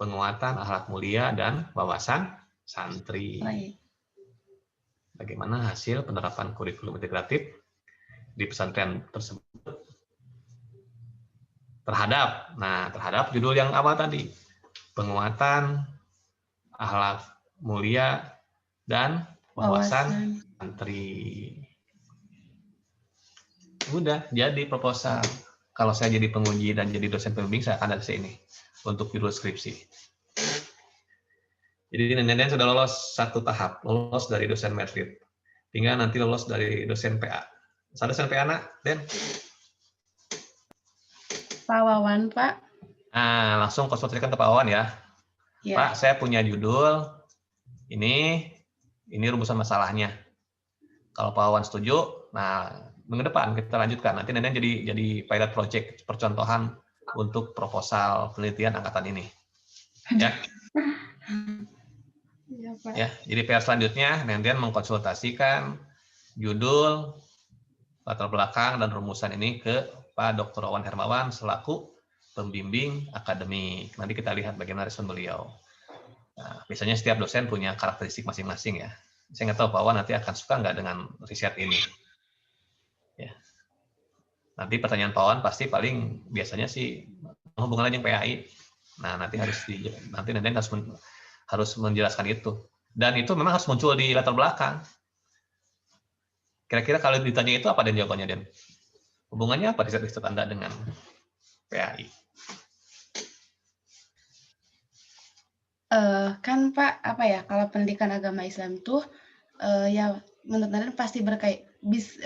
penguatan akhlak mulia dan wawasan santri. Bagaimana hasil penerapan kurikulum integratif di pesantren tersebut terhadap judul yang apa tadi? Penguatan akhlak mulia dan wawasan santri. Udah jadi proposal. Kalau saya jadi penguji dan jadi dosen pembimbing, saya akan ada sini untuk judul skripsi. Jadi nenek sudah lolos satu tahap, lolos dari dosen metrit. Tinggal nanti lolos dari dosen PA. Ada dosen PA, nak, Den? Pak Wawan, Pak. Nah, langsung konsultasikan ke Pak Wawan ya. Ya. Pak, saya punya judul, ini rumusan masalahnya. Kalau Pak Wawan setuju, nah, minggu depan kita lanjutkan. Nanti nenek jadi pilot project percontohan untuk proposal penelitian angkatan ini. Ya. Ya, jadi PR selanjutnya nenek mengkonsultasikan judul latar belakang dan rumusan ini ke Pak Dr. Wawan Hermawan selaku pembimbing akademik. Nanti kita lihat bagaimana respon beliau. Nah, biasanya setiap dosen punya karakteristik masing-masing ya. Saya nggak tahu Pak Wawan nanti akan suka nggak dengan riset ini. Ya. Nanti pertanyaan Pak Wawan pasti paling biasanya sih hubungannya dengan PAI. Nah, nanti harus menjelaskan itu. Dan itu memang harus muncul di latar belakang. Kira-kira kalau ditanya itu apa dan jawabannya, Den? Hubungannya apa riset-riset Anda dengan PAI? Kan Pak, apa ya, kalau pendidikan agama Islam tuh ya menurut Naden pasti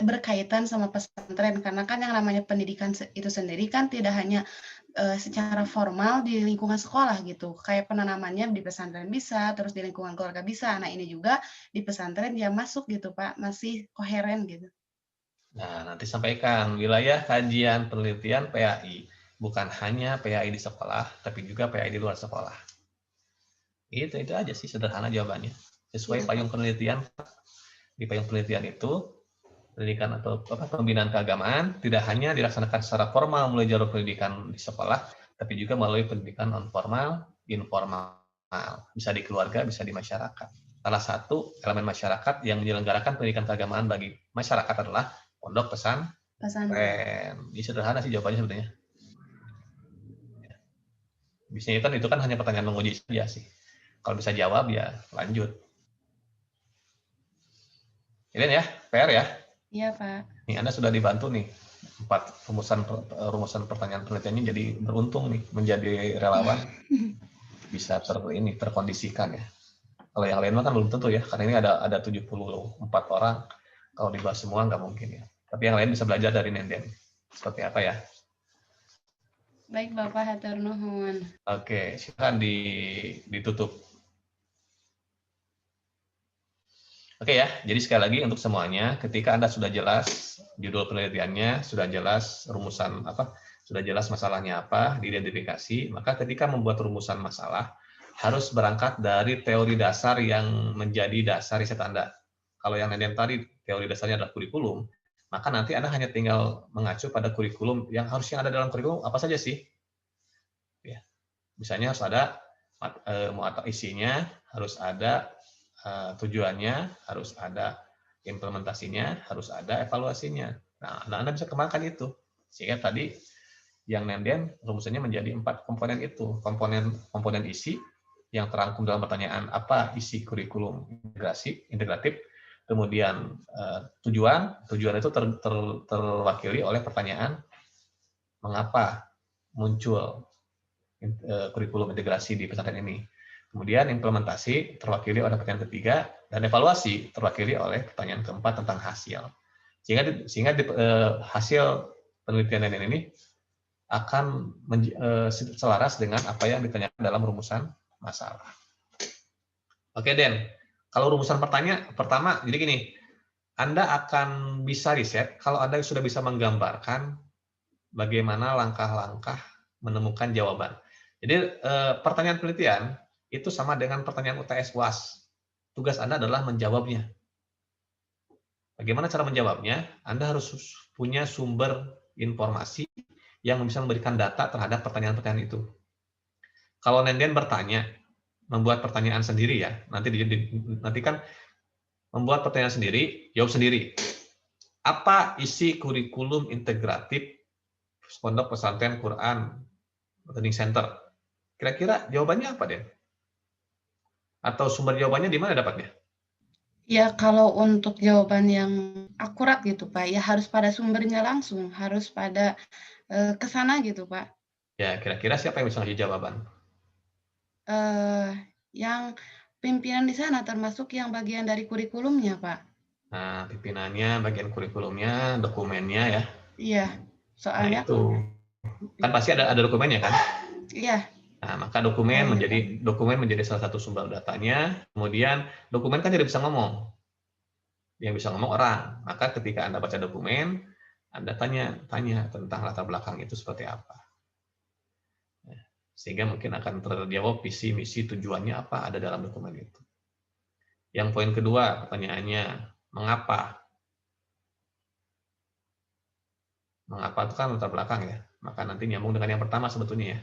berkaitan sama pesantren, karena kan yang namanya pendidikan itu sendiri kan tidak hanya secara formal di lingkungan sekolah gitu, kayak penanamannya di pesantren bisa, terus di lingkungan keluarga bisa. Nah ini juga di pesantren ya masuk gitu Pak, masih koheren gitu. Nah nanti sampaikan wilayah kajian penelitian PAI, bukan hanya PAI di sekolah, tapi juga PAI di luar sekolah. Itu aja sih sederhana jawabannya. Sesuai payung penelitian. Di payung penelitian itu pendidikan atau pembinaan keagamaan tidak hanya dilaksanakan secara formal mulai jalur pendidikan di sekolah, tapi juga melalui pendidikan non formal, informal, bisa di keluarga, bisa di masyarakat. Salah satu elemen masyarakat yang menyelenggarakan pendidikan keagamaan bagi masyarakat adalah pondok pesantren. Ini sederhana sih jawabannya sebenarnya. Biasanya itu kan hanya pertanyaan menguji saja sih. Kalau bisa jawab ya lanjut. Ini ya, PR ya. Iya Pak. Nih Anda sudah dibantu nih 4 rumusan pertanyaan penelitiannya, jadi beruntung nih menjadi relawan bisa terkondisikan ya. Kalau yang lain kan belum tentu ya, karena ini ada 74 orang. Kalau dibahas semua nggak mungkin ya. Tapi yang lain bisa belajar dari Nenden. Seperti apa ya? Baik Bapak, hatur nuhun. Oke, silakan ditutup. Oke ya, jadi sekali lagi untuk semuanya, ketika Anda sudah jelas judul penelitiannya, sudah jelas rumusan apa, sudah jelas masalahnya apa, diidentifikasi, maka ketika membuat rumusan masalah, harus berangkat dari teori dasar yang menjadi dasar riset Anda. Kalau yang tadi teori dasarnya adalah kurikulum, maka nanti Anda hanya tinggal mengacu pada kurikulum yang harusnya ada dalam kurikulum apa saja sih? Ya, misalnya harus ada isinya, harus ada tujuannya, harus ada implementasinya, harus ada evaluasinya. Nah, Anda bisa kembangkan itu. Sehingga tadi yang Nenden rumusannya menjadi 4 komponen itu. Komponen isi yang terangkum dalam pertanyaan apa isi kurikulum integratif. Kemudian tujuan itu terwakili oleh pertanyaan mengapa muncul kurikulum integrasi di pesantren ini. Kemudian implementasi terwakili oleh pertanyaan ketiga, dan evaluasi terwakili oleh pertanyaan keempat tentang hasil. Sehingga hasil penelitian ini akan selaras dengan apa yang ditanyakan dalam rumusan masalah. Oke, Den. Kalau rumusan pertama, jadi gini, Anda akan bisa riset kalau Anda sudah bisa menggambarkan bagaimana langkah-langkah menemukan jawaban. Jadi pertanyaan penelitian itu sama dengan pertanyaan UTS UAS. Tugas Anda adalah menjawabnya. Bagaimana cara menjawabnya? Anda harus punya sumber informasi yang bisa memberikan data terhadap pertanyaan-pertanyaan itu. Kalau Nenden bertanya, membuat pertanyaan sendiri ya, nanti kan membuat pertanyaan sendiri, jawab sendiri. Apa isi kurikulum integratif Pondok Pesantren Quran Learning Center? Kira-kira jawabannya apa, Den? Atau sumber jawabannya di mana dapatnya? Ya, kalau untuk jawaban yang akurat gitu, Pak, ya harus pada sumbernya langsung, harus pada ke sana gitu, Pak. Ya, kira-kira siapa yang bisa ngasih jawaban? Yang pimpinan di sana, termasuk yang bagian dari kurikulumnya, Pak. Nah, pimpinannya, bagian kurikulumnya, dokumennya ya. Iya, soalnya... Nah, itu. Kan pasti ada dokumennya kan? Iya. Nah, maka dokumen menjadi salah satu sumber datanya. Kemudian dokumen kan tidak bisa ngomong. Yang bisa ngomong orang. Maka ketika Anda baca dokumen, Anda tanya tentang latar belakang itu seperti apa. Sehingga mungkin akan terjawab visi, misi, tujuannya apa ada dalam dokumen itu. Yang poin kedua, pertanyaannya, mengapa? Mengapa itu kan latar belakang ya. Maka nanti nyambung dengan yang pertama sebetulnya ya.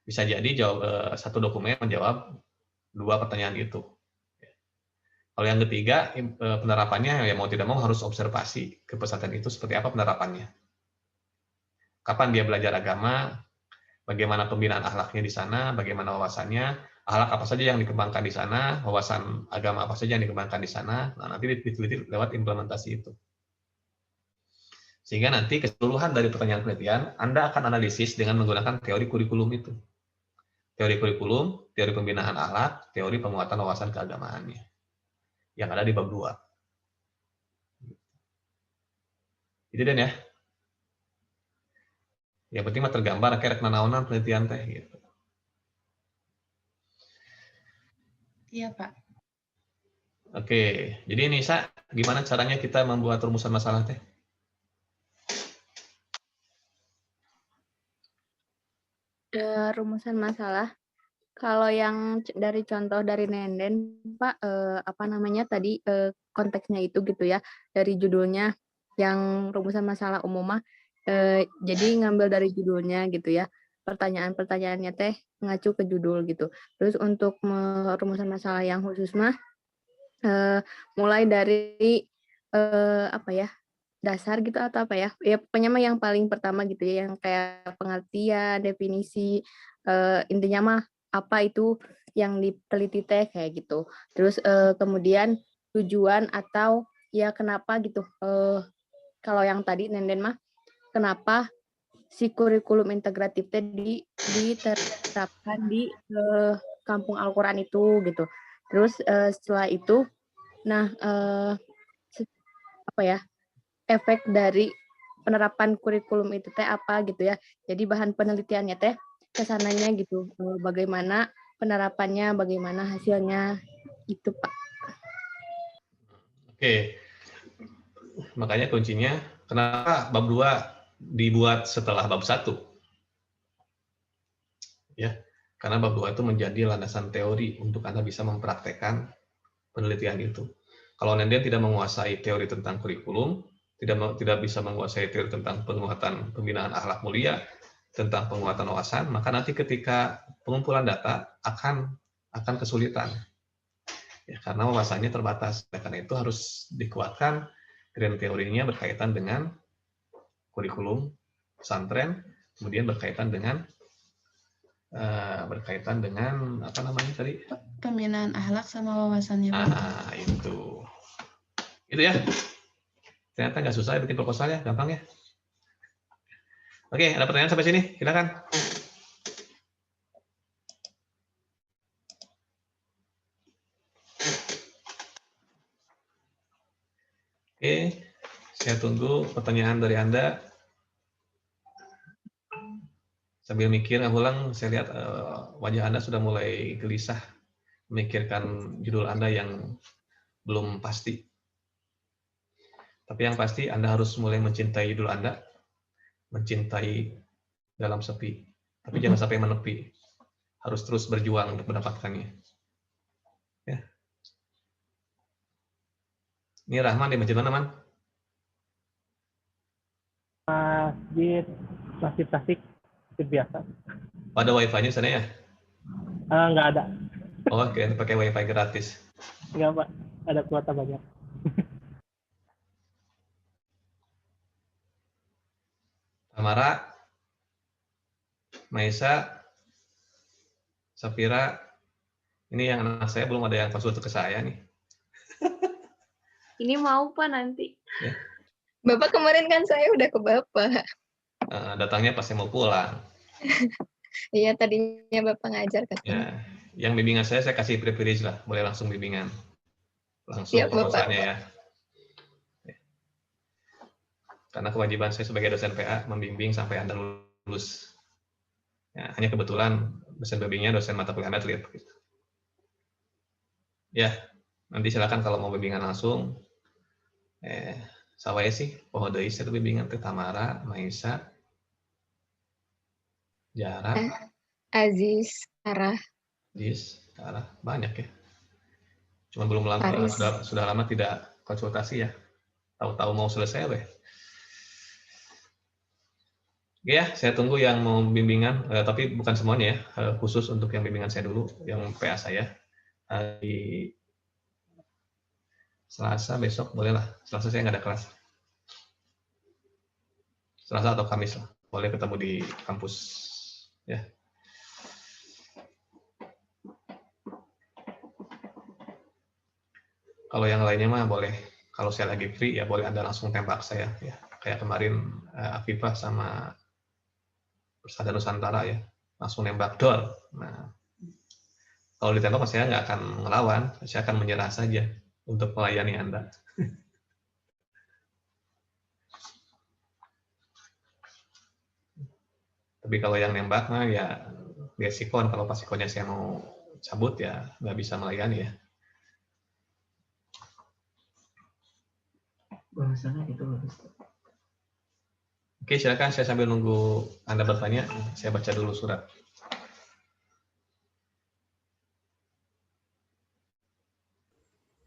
Bisa jadi satu dokumen menjawab 2 pertanyaan itu. Kalau yang ketiga, penerapannya ya mau tidak mau harus observasi ke pesantren itu seperti apa penerapannya. Kapan dia belajar agama, bagaimana pembinaan akhlaknya di sana, bagaimana wawasannya, akhlak apa saja yang dikembangkan di sana, wawasan agama apa saja yang dikembangkan di sana. Nah, nanti diteliti lewat implementasi itu. Sehingga nanti keseluruhan dari pertanyaan penelitian, Anda akan analisis dengan menggunakan teori kurikulum itu. Teori kurikulum, teori pembinaan akhlak, teori penguatan wawasan keagamaannya. Yang ada di bab 2. Itu Dan ya. Yang penting mah tergambar kayak nanaonan penelitian teh gitu. Iya, Pak. Oke, jadi Nisa, gimana caranya kita membuat rumusan masalah teh? Rumusan masalah. Kalau yang dari contoh dari Nenden, Pak, apa namanya tadi konteksnya itu gitu ya, dari judulnya yang rumusan masalah umum mah, jadi ngambil dari judulnya gitu ya, pertanyaan-pertanyaannya teh ngacu ke judul gitu. Terus untuk rumusan masalah yang khusus mah, mulai dari apa ya, dasar gitu atau apa ya, ya pokoknya mah yang paling pertama gitu ya, yang kayak pengertian, definisi, intinya mah apa itu yang diteliti teh kayak gitu. Terus kemudian tujuan atau ya kenapa gitu. Kalau yang tadi Nenden mah kenapa si kurikulum integratif teh diterapkan di Kampung Al-Quran itu gitu. Terus setelah itu, nah apa ya, efek dari penerapan kurikulum itu teh apa gitu ya. Jadi bahan penelitiannya teh kesananya gitu, bagaimana penerapannya, bagaimana hasilnya, itu Pak. Oke, makanya kuncinya kenapa bab 2 dibuat setelah bab 1? Ya, karena bab 2 itu menjadi landasan teori untuk Anda bisa mempraktekkan penelitian itu. Kalau Nenden tidak menguasai teori tentang kurikulum, tidak bisa menguasai teori tentang penguatan pembinaan akhlak mulia, tentang penguatan wawasan, maka nanti ketika pengumpulan data akan kesulitan. Ya, karena wawasannya terbatas. Karena itu harus dikuatkan dan teorinya berkaitan dengan kurikulum pesantren, kemudian berkaitan dengan apa namanya tadi? Pembinaan akhlak sama wawasannya. Itu ya. Ternyata nggak susah ya bikin proposal ya, gampang ya. Oke, ada pertanyaan sampai sini? Silakan. Oke, saya tunggu pertanyaan dari Anda. Sambil mikir, ulang, saya lihat wajah Anda sudah mulai gelisah memikirkan judul Anda yang belum pasti. Tapi yang pasti Anda harus mulai mencintai judul Anda, mencintai dalam sepi, tapi jangan sampai menepi. Harus terus berjuang untuk mendapatkannya. Ya. Ini Rahman di masjid mana, Man? Masjid Tasik, masjid biasa. Ada wifi-nya sana ya? Nggak ada. Oh, oke, pakai wifi gratis. Nggak, Pak. Ada kuota banyak. Tamara, Maisa, Safira, ini yang anak saya belum ada yang konsul ke saya nih. Ini mau Pak nanti. Ya. Bapak kemarin kan saya udah ke Bapak. Datangnya pas saya mau pulang. Iya, tadinya Bapak ngajar katanya. Ya, yang bimbingan saya kasih privilege lah, boleh langsung bimbingan. Langsung ya, proposalnya ya. Karena kewajiban saya sebagai dosen PA membimbing sampai Anda lulus. Ya, hanya kebetulan dosen bimbingnya dosen mata kuliah atlet. Gitu. Ya, nanti silakan kalau mau bimbingan langsung. Sawaya sih, pohon deui saya bimbingan teh Tamara, Maisa, Jara, Aziz, Sarah. Banyak ya. Cuma belum lama, sudah lama tidak konsultasi ya. Tahu-tahu mau selesai weh. Oke ya, saya tunggu yang mau bimbingan, tapi bukan semuanya ya, khusus untuk yang bimbingan saya dulu, yang PA saya. Hari Selasa besok boleh lah, Selasa saya nggak ada kelas. Selasa atau Kamis lah, boleh ketemu di kampus. Ya. Kalau yang lainnya mah boleh, kalau saya lagi free ya boleh Anda langsung tembak saya ya. Kayak kemarin Afifah sama Persada Nusantara ya, langsung nembak dor. Nah, kalau ditembak saya nggak akan melawan, saya akan menyerah saja untuk melayani Anda. Tapi kalau yang nembak mah ya dia sikon, kalau pas sikonnya saya mau cabut ya nggak bisa melayani ya. Bahasanya itu bagus. Oke, silakan saya sambil nunggu Anda bertanya, saya baca dulu surat.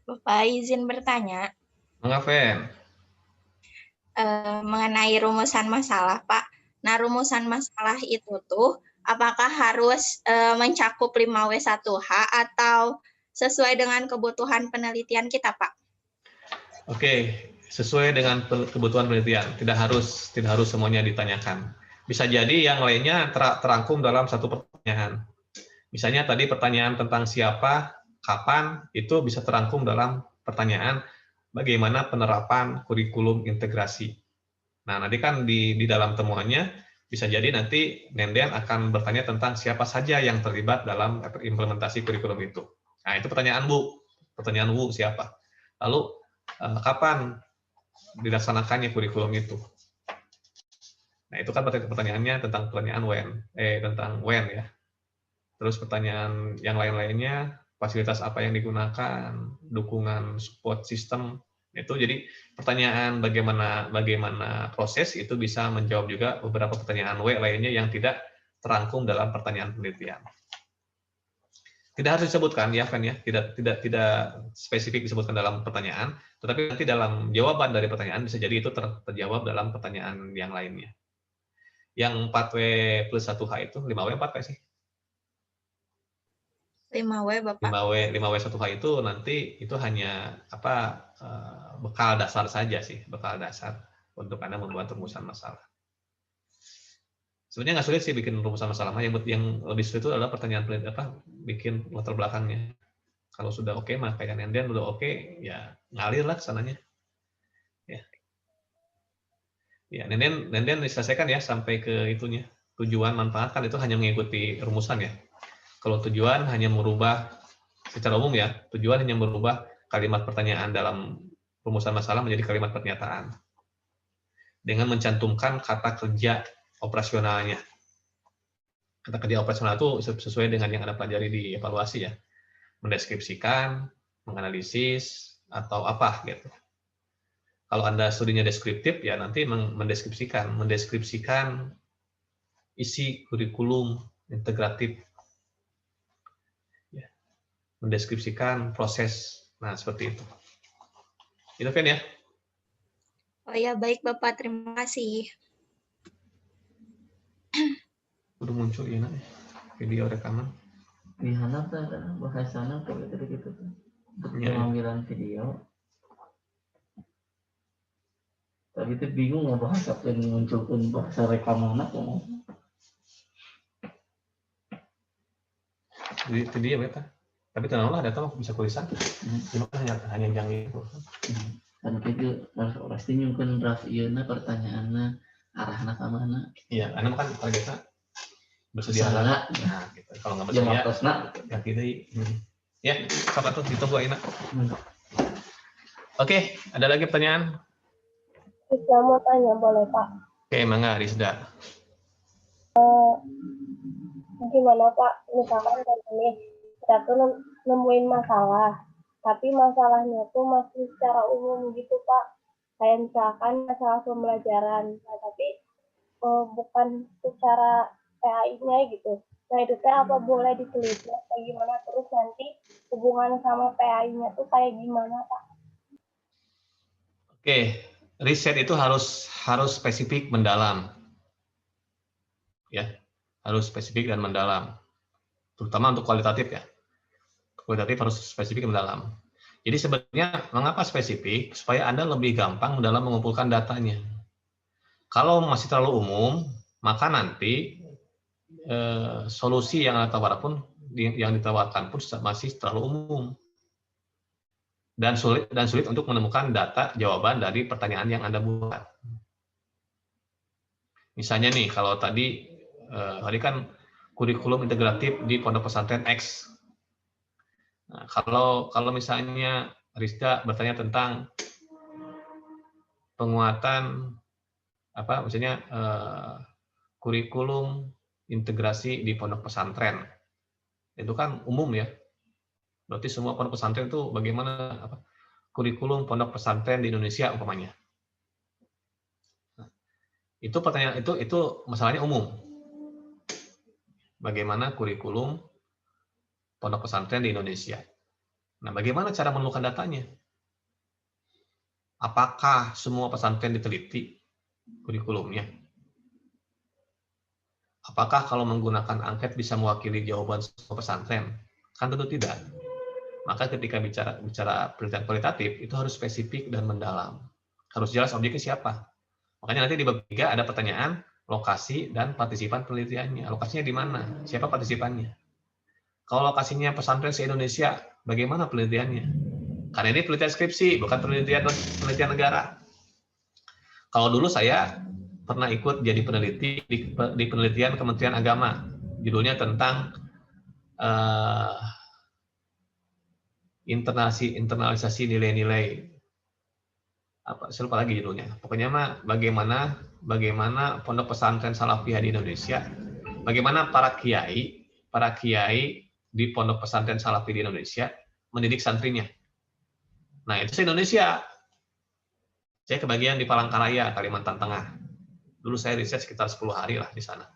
Bapak izin bertanya. Mengafen? Mengenai rumusan masalah, Pak. Nah, rumusan masalah itu tuh apakah harus mencakup 5W1H atau sesuai dengan kebutuhan penelitian kita, Pak? Oke, sesuai dengan kebutuhan penelitian. Tidak harus semuanya ditanyakan. Bisa jadi yang lainnya terangkum dalam satu pertanyaan. Misalnya tadi pertanyaan tentang siapa, kapan, itu bisa terangkum dalam pertanyaan bagaimana penerapan kurikulum integrasi. Nah, nanti kan di dalam temuannya bisa jadi nanti Nenden akan bertanya tentang siapa saja yang terlibat dalam implementasi kurikulum itu. Nah, itu pertanyaan Bu. Pertanyaan Bu siapa? Lalu kapan dilaksanakannya kurikulum itu? Nah, itu kan pertanyaannya tentang tentang when ya. Terus pertanyaan yang lain-lainnya, fasilitas apa yang digunakan, dukungan support system, itu jadi pertanyaan bagaimana proses itu bisa menjawab juga beberapa pertanyaan W lainnya yang tidak terangkum dalam pertanyaan penelitian. Tidak harus disebutkan ya, Fen ya, tidak spesifik disebutkan dalam pertanyaan, tetapi nanti dalam jawaban dari pertanyaan bisa jadi itu terjawab dalam pertanyaan yang lainnya. Yang 4W plus 1H itu 5W 4W sih? 5W, Bapak. 5W 1H itu nanti itu hanya bekal dasar saja sih, bekal dasar untuk Anda membuat rumusan masalah. Sebenarnya nggak sulit sih bikin rumusan masalah, yang lebih sulit itu adalah pertanyaan bikin latar belakangnya. Kalau sudah oke, maka kayak Nenden udah oke, ya ngalir lah kesananya. Ya, Nenden diselesaikan ya sampai ke itunya. Tujuan manfaat kan itu hanya mengikuti rumusan ya. Kalau tujuan hanya merubah secara umum ya, tujuan hanya merubah kalimat pertanyaan dalam rumusan masalah menjadi kalimat pernyataan. Dengan mencantumkan kata kerja operasionalnya. Kata kerja operasional itu sesuai dengan yang Anda pelajari di evaluasi ya. Mendeskripsikan, menganalisis, atau apa gitu. Kalau Anda studinya deskriptif ya nanti mendeskripsikan isi kurikulum integratif. Ya. Mendeskripsikan proses. Nah, seperti itu. Itu kan ya? Oh ya, baik Bapak, terima kasih. Udah muncul ya video rekaman. Di sana tuh ada bahasanya kayak gitu tuh. Untuk pengambilan video. Tadi tuh bingung nggak bahasa yang munculkan bahasa rekaman apa? Itu dia beta. Tapi tenang lah, data bisa tulisan. Cuma hanya yang itu. Kan itu pasti nyungkeun draft ieu-na pertanyaanna arahna ka mana? Iya, karena kan targetnya bersedia lah. Nah, gitu. Kalau nggak bersedia, ya gitu. Ya, siapa tuh ditunggu Aina. Oke, ada lagi pertanyaan? Saya mau tanya, boleh Pak? Oke, mangga Rizda. Gimana Pak, misalkan kan ini kita tuh nemuin masalah, tapi masalahnya tuh masih secara umum gitu Pak. Kayak misalkan masalah pembelajaran, nah, tapi bukan secara PAI-nya gitu. Nah itu teh apa boleh diteliti atau gimana, terus nanti hubungan sama PAI-nya tuh kayak gimana Pak? Oke, riset itu harus spesifik mendalam. ya, harus spesifik dan mendalam, terutama untuk kualitatif ya. Kualitatif harus spesifik dan mendalam. Jadi sebenarnya mengapa spesifik? Supaya Anda lebih gampang dalam mengumpulkan datanya. Kalau masih terlalu umum, maka nanti solusi yang ditawarkan pun masih terlalu umum dan sulit untuk menemukan data jawaban dari pertanyaan yang Anda buat. Misalnya nih, kalau tadi kan kurikulum integratif di pondok pesantren X. Nah, kalau misalnya Rizda bertanya tentang penguatan misalnya kurikulum integrasi di pondok pesantren, itu kan umum ya. Berarti semua pondok pesantren itu bagaimana kurikulum pondok pesantren di Indonesia umpamanya. Nah, itu pertanyaan itu masalahnya umum. Bagaimana kurikulum pondok pesantren di Indonesia. Nah, bagaimana cara menemukan datanya? Apakah semua pesantren diteliti kurikulumnya? Apakah kalau menggunakan angket bisa mewakili jawaban semua pesantren? Kan tentu tidak. Maka ketika bicara penelitian kualitatif, itu harus spesifik dan mendalam. Harus jelas objeknya siapa. Makanya nanti di bab 3 ada pertanyaan, lokasi, dan partisipan penelitiannya. Lokasinya di mana? Siapa partisipannya? Kalau lokasinya pesantren se-Indonesia, bagaimana penelitiannya? Karena ini penelitian skripsi, bukan penelitian negara. Kalau dulu saya pernah ikut jadi peneliti di penelitian Kementerian Agama, judulnya tentang internalisasi nilai-nilai, saya lupa lagi judulnya. Pokoknya bagaimana pondok pesantren salafiyah di Indonesia, bagaimana para kiai di pondok pesantren salafi di Indonesia mendidik santrinya. Nah, itu se-Indonesia. Saya kebagian di Palangkaraya, Kalimantan Tengah. Dulu saya riset sekitar 10 hari lah di sana.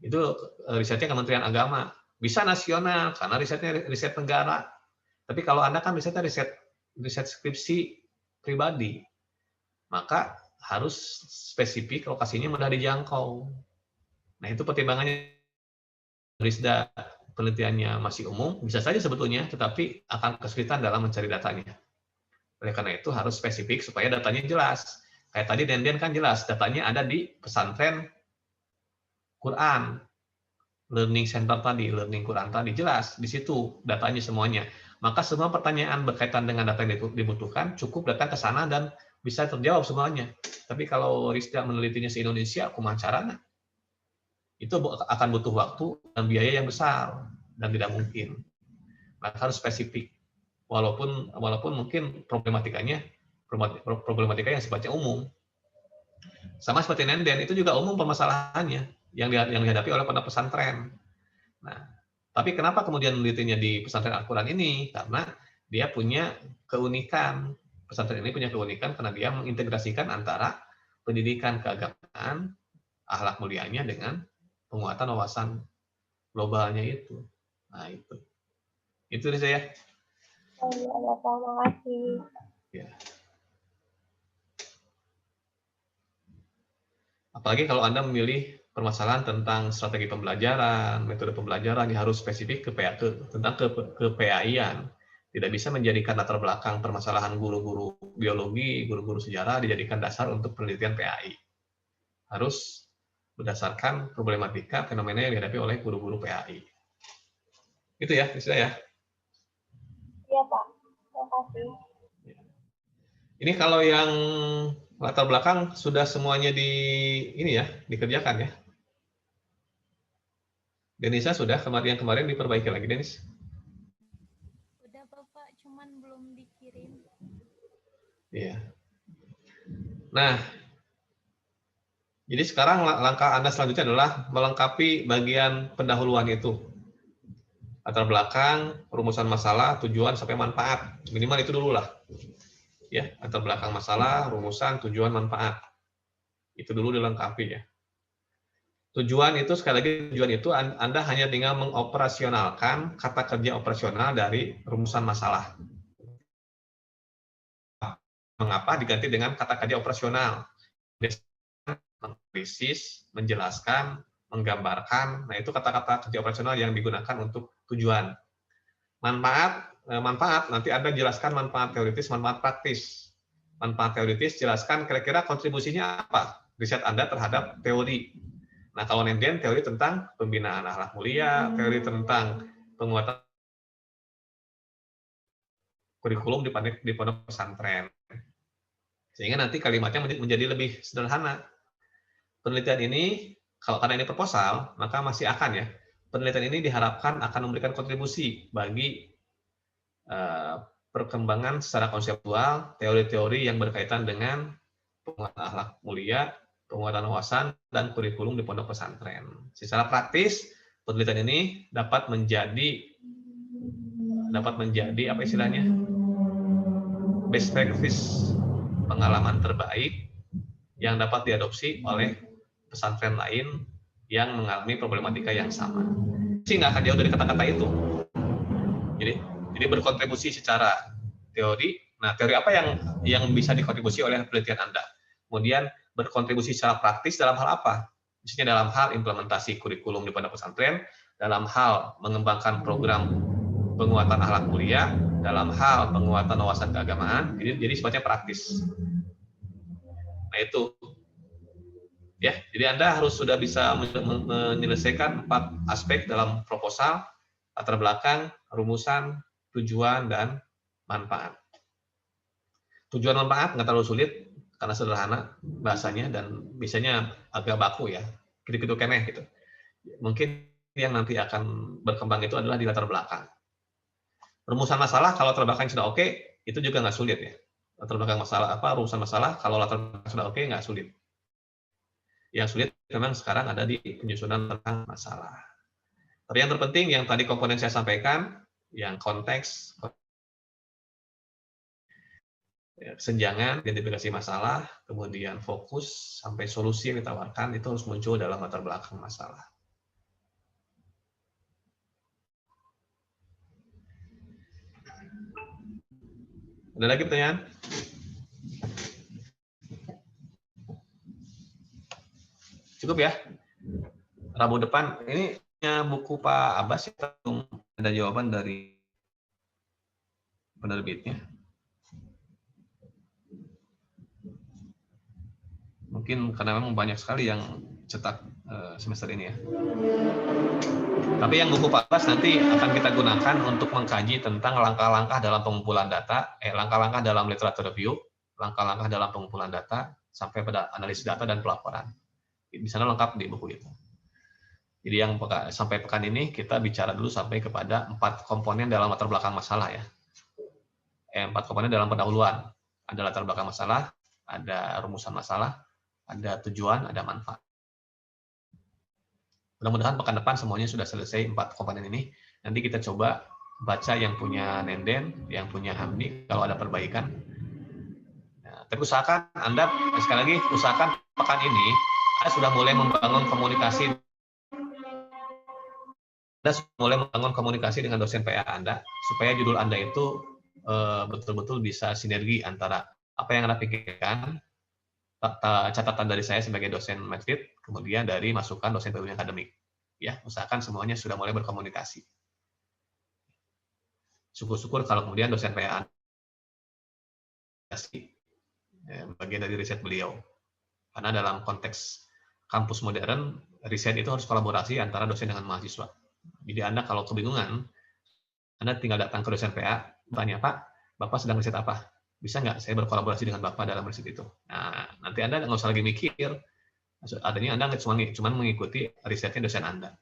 Itu risetnya Kementerian Agama. Bisa nasional, karena risetnya riset negara. Tapi kalau Anda kan risetnya riset skripsi pribadi, maka harus spesifik, lokasinya mudah dijangkau. Nah, itu pertimbangannya. Rizda penelitiannya masih umum, bisa saja sebetulnya, tetapi akan kesulitan dalam mencari datanya. Oleh karena itu harus spesifik supaya datanya jelas. Kayak tadi Denden kan jelas, datanya ada di pesantren Quran, learning center tadi, learning Quran tadi, jelas di situ datanya semuanya. Maka semua pertanyaan berkaitan dengan data yang dibutuhkan cukup datang ke sana dan bisa terjawab semuanya. Tapi kalau Rizda menelitinya se-Indonesia, kumaha carana? Itu akan butuh waktu dan biaya yang besar dan tidak mungkin. Maka harus spesifik. Walaupun mungkin problematika yang sifatnya umum. Sama seperti Nenden, itu juga umum permasalahannya yang dihadapi oleh pondok pesantren. Nah, tapi kenapa kemudian menelitinya di pesantren Al-Quran ini? Karena dia punya keunikan. Pesantren ini punya keunikan karena dia mengintegrasikan antara pendidikan keagamaan, akhlak mulianya dengan penguatan wawasan globalnya itu. Nah, itu. Itu saya. Terima kasih. Ya. Apalagi kalau Anda memilih permasalahan tentang strategi pembelajaran, metode pembelajaran yang harus spesifik tentang ke-PAI-an. Tidak bisa menjadikan latar belakang permasalahan guru-guru biologi, guru-guru sejarah dijadikan dasar untuk penelitian PAI. Harus berdasarkan problematika fenomena yang dihadapi oleh guru-guru PAI. Itu ya, bisa ya. Iya, Pak. Terima kasih. Ini kalau yang latar belakang sudah semuanya dikerjakan ya. Denisa sudah, yang kemarin diperbaiki lagi, Denis? Udah, Bapak, cuman belum dikirim. Iya. Nah, jadi sekarang langkah Anda selanjutnya adalah melengkapi bagian pendahuluan itu. Latar belakang, rumusan masalah, tujuan sampai manfaat. Minimal itu dulu lah. Ya, latar belakang masalah, rumusan, tujuan, manfaat. Itu dulu dilengkapi ya. Tujuan itu, sekali lagi, tujuan itu Anda hanya tinggal mengoperasionalkan kata kerja operasional dari rumusan masalah. Mengapa diganti dengan kata kerja operasional? Menganalisis, menjelaskan, menggambarkan. Nah, itu kata-kata kerja operasional yang digunakan untuk tujuan. Manfaat nanti Anda jelaskan manfaat teoritis, manfaat praktis. Manfaat teoritis jelaskan kira-kira kontribusinya apa riset Anda terhadap teori. Nah, kalau Nenden teori tentang pembinaan akhlak mulia, teori tentang penguatan kurikulum di pondok pesantren. Sehingga nanti kalimatnya menjadi lebih sederhana. Penelitian ini, kalau karena ini proposal, maka masih akan ya. Penelitian ini diharapkan akan memberikan kontribusi bagi perkembangan secara konseptual, teori-teori yang berkaitan dengan penguatan akhlak mulia, penguatan wawasan, dan kurikulum di pondok pesantren. Secara praktis, penelitian ini dapat menjadi apa istilahnya? Best practice, pengalaman terbaik yang dapat diadopsi oleh pesantren lain yang mengalami problematika yang sama. Sih nggak akan jauh dari kata-kata itu. Jadi berkontribusi secara teori. Nah, teori apa yang bisa dikontribusi oleh penelitian Anda? Kemudian berkontribusi secara praktis dalam hal apa? Misalnya dalam hal implementasi kurikulum di pondok pesantren, dalam hal mengembangkan program penguatan akhlak mulia, dalam hal penguatan wawasan keagamaan. Jadi sifatnya praktis. Nah, itu. Ya, jadi Anda harus sudah bisa menyelesaikan 4 aspek dalam proposal: latar belakang, rumusan, tujuan, dan manfaat. Tujuan manfaat nggak terlalu sulit karena sederhana bahasanya dan biasanya agak baku ya, gitu-gitu keneh gitu. Mungkin yang nanti akan berkembang itu adalah di latar belakang. Rumusan masalah kalau latar belakang sudah oke, itu juga nggak sulit ya. Latar belakang masalah rumusan masalah kalau latar belakang sudah oke nggak sulit. Yang sulit memang sekarang ada di penyusunan tentang masalah. Tapi yang terpenting yang tadi komponen saya sampaikan, yang konteks, kesenjangan, identifikasi masalah, kemudian fokus, sampai solusi yang ditawarkan, itu harus muncul dalam latar belakang masalah. Ada lagi pertanyaan? Cukup ya? Rabu depan, ini buku Pak Abbas, ada jawaban dari penerbitnya. Mungkin karena memang banyak sekali yang cetak semester ini ya. Tapi yang buku Pak Abbas nanti akan kita gunakan untuk mengkaji tentang langkah-langkah dalam pengumpulan data, langkah-langkah dalam literatur review, langkah-langkah dalam pengumpulan data, sampai pada analisis data dan pelaporan. Di sana lengkap di buku itu. Jadi yang sampai pekan ini kita bicara dulu sampai kepada 4 komponen dalam latar belakang masalah ya. 4 komponen dalam pendahuluan. Ada latar belakang masalah, ada rumusan masalah, ada tujuan, ada manfaat. Mudah-mudahan pekan depan semuanya sudah selesai 4 komponen ini. Nanti kita coba baca yang punya Nenden, yang punya Hamdi, kalau ada perbaikan. Nah, tapi usahakan Anda, sekali lagi, usahakan pekan ini Anda sudah mulai membangun komunikasi. Anda sudah mulai membangun komunikasi dengan dosen PA Anda, supaya judul Anda itu betul-betul bisa sinergi antara apa yang Anda pikirkan, catatan dari saya sebagai dosen Medfit, kemudian dari masukan dosen PU akademik. Ya, usahakan semuanya sudah mulai berkomunikasi. Syukur-syukur kalau kemudian dosen PA bagian dari riset beliau. Karena dalam konteks kampus modern, riset itu harus kolaborasi antara dosen dengan mahasiswa. Jadi Anda kalau kebingungan, Anda tinggal datang ke dosen PA, tanya, Pak, Bapak sedang riset apa? Bisa nggak saya berkolaborasi dengan Bapak dalam riset itu? Nah, nanti Anda nggak usah lagi mikir, adanya Anda cuma mengikuti risetnya dosen Anda.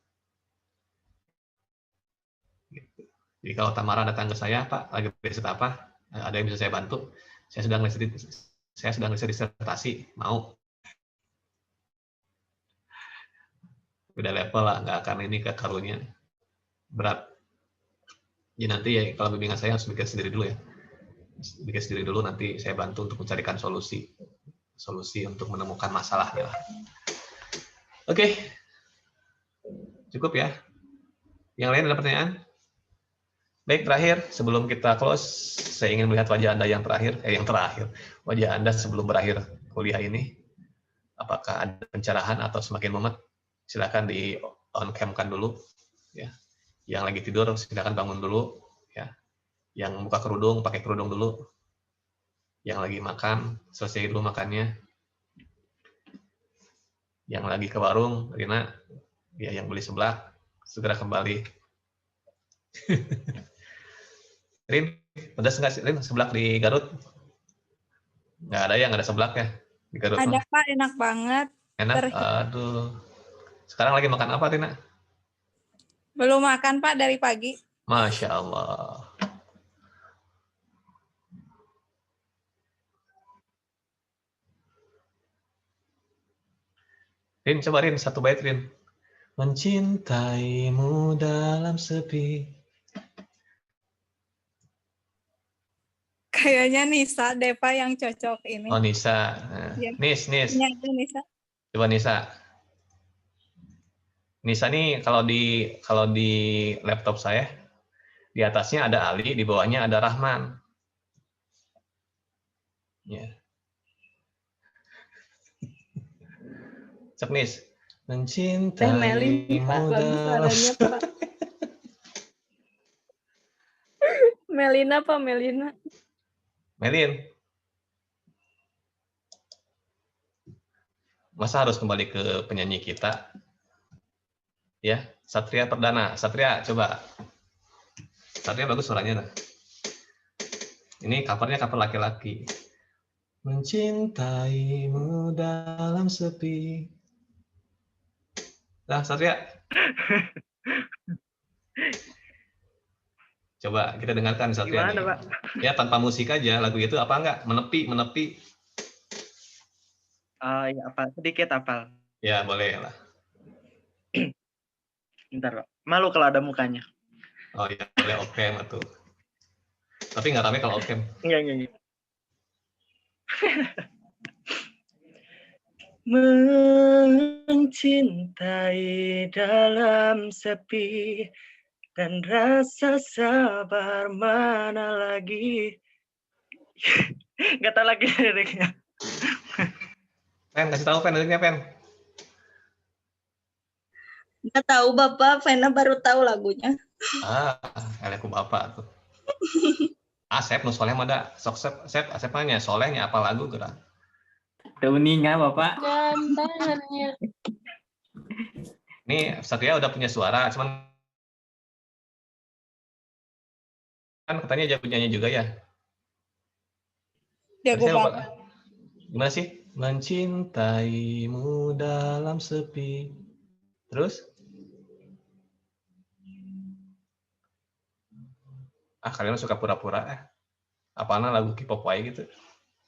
Gitu. Jadi kalau Tamara datang ke saya, Pak, lagi riset apa? Ada yang bisa saya bantu? Saya sedang riset disertasi, mau? Beda level lah, nggak akan ini ke karunya berat. Jadi nanti ya kalau bimbingan saya harus bikin sendiri dulu ya. Bikin sendiri dulu, nanti saya bantu untuk mencarikan solusi untuk menemukan masalahnya. Oke. Cukup ya. Yang lain ada pertanyaan? Baik, terakhir sebelum kita close, saya ingin melihat wajah Anda yang terakhir, wajah Anda sebelum berakhir kuliah ini. Apakah ada pencerahan atau semakin mumet? silakan di on cam-kan dulu ya. Yang lagi tidur silakan bangun dulu ya. Yang buka kerudung pakai kerudung dulu. Yang lagi makan selesai dulu makannya. Yang lagi ke warung, Rina ya yang beli seblak segera kembali. Rin, pedas nggak sih Rin seblak di Garut? Nggak ada ya, nggak ada seblak ya di Garut? Ada Pak, enak banget. Enak, aduh. Sekarang lagi makan apa Rina? Belum makan Pak dari pagi. Masya Allah. Rin, coba Rin, satu bait Rin. Mencintaimu dalam sepi. Kayaknya Nisa deh Pak yang cocok ini. Oh Nisa. Nah. Ya. Nis. Punya itu Nisa. Coba Nisa. Nisa nih kalau di laptop saya di atasnya ada Ali, di bawahnya ada Rahman. Ya. Cek Nis. Mencintaimu dalam Melina Pak, Melina. Melin. Masa harus kembali ke penyanyi kita? Ya, Satria Perdana. Satria, coba. Satria bagus suaranya. Nah. Ini covernya cover laki-laki. Mencintaimu dalam sepi. Nah, Satria. Coba kita dengarkan Satria. Gimana, nih. Pak? Ya, tanpa musik aja. Lagu itu apa enggak? Menepi. Ya, apa? Sedikit apal. Ya, boleh lah. Bentar, Pak. Malu kalau ada mukanya. Oh iya, boleh oke tuh. Tapi nggak rame kalau oke. Enggak. Mencintai dalam sepi dan rasa sabar mana lagi. Nggak tahu lagi liriknya. Pen, kasih tahu Pen liriknya Pen. Nggak tahu Bapak, Vena baru tahu lagunya. Aku bapak tuh. Asep nu soleh mada sok Asep nanya solehnya apa lagu gerak. Teuninga Bapak. Gantangannya. Nih Satria udah punya suara, cuman kan katanya jago nyanyi juga ya. Jago banget. Gimana sih? Mencintaimu dalam sepi. Terus? Kalian suka pura-pura apaan lagu K-pop wae gitu.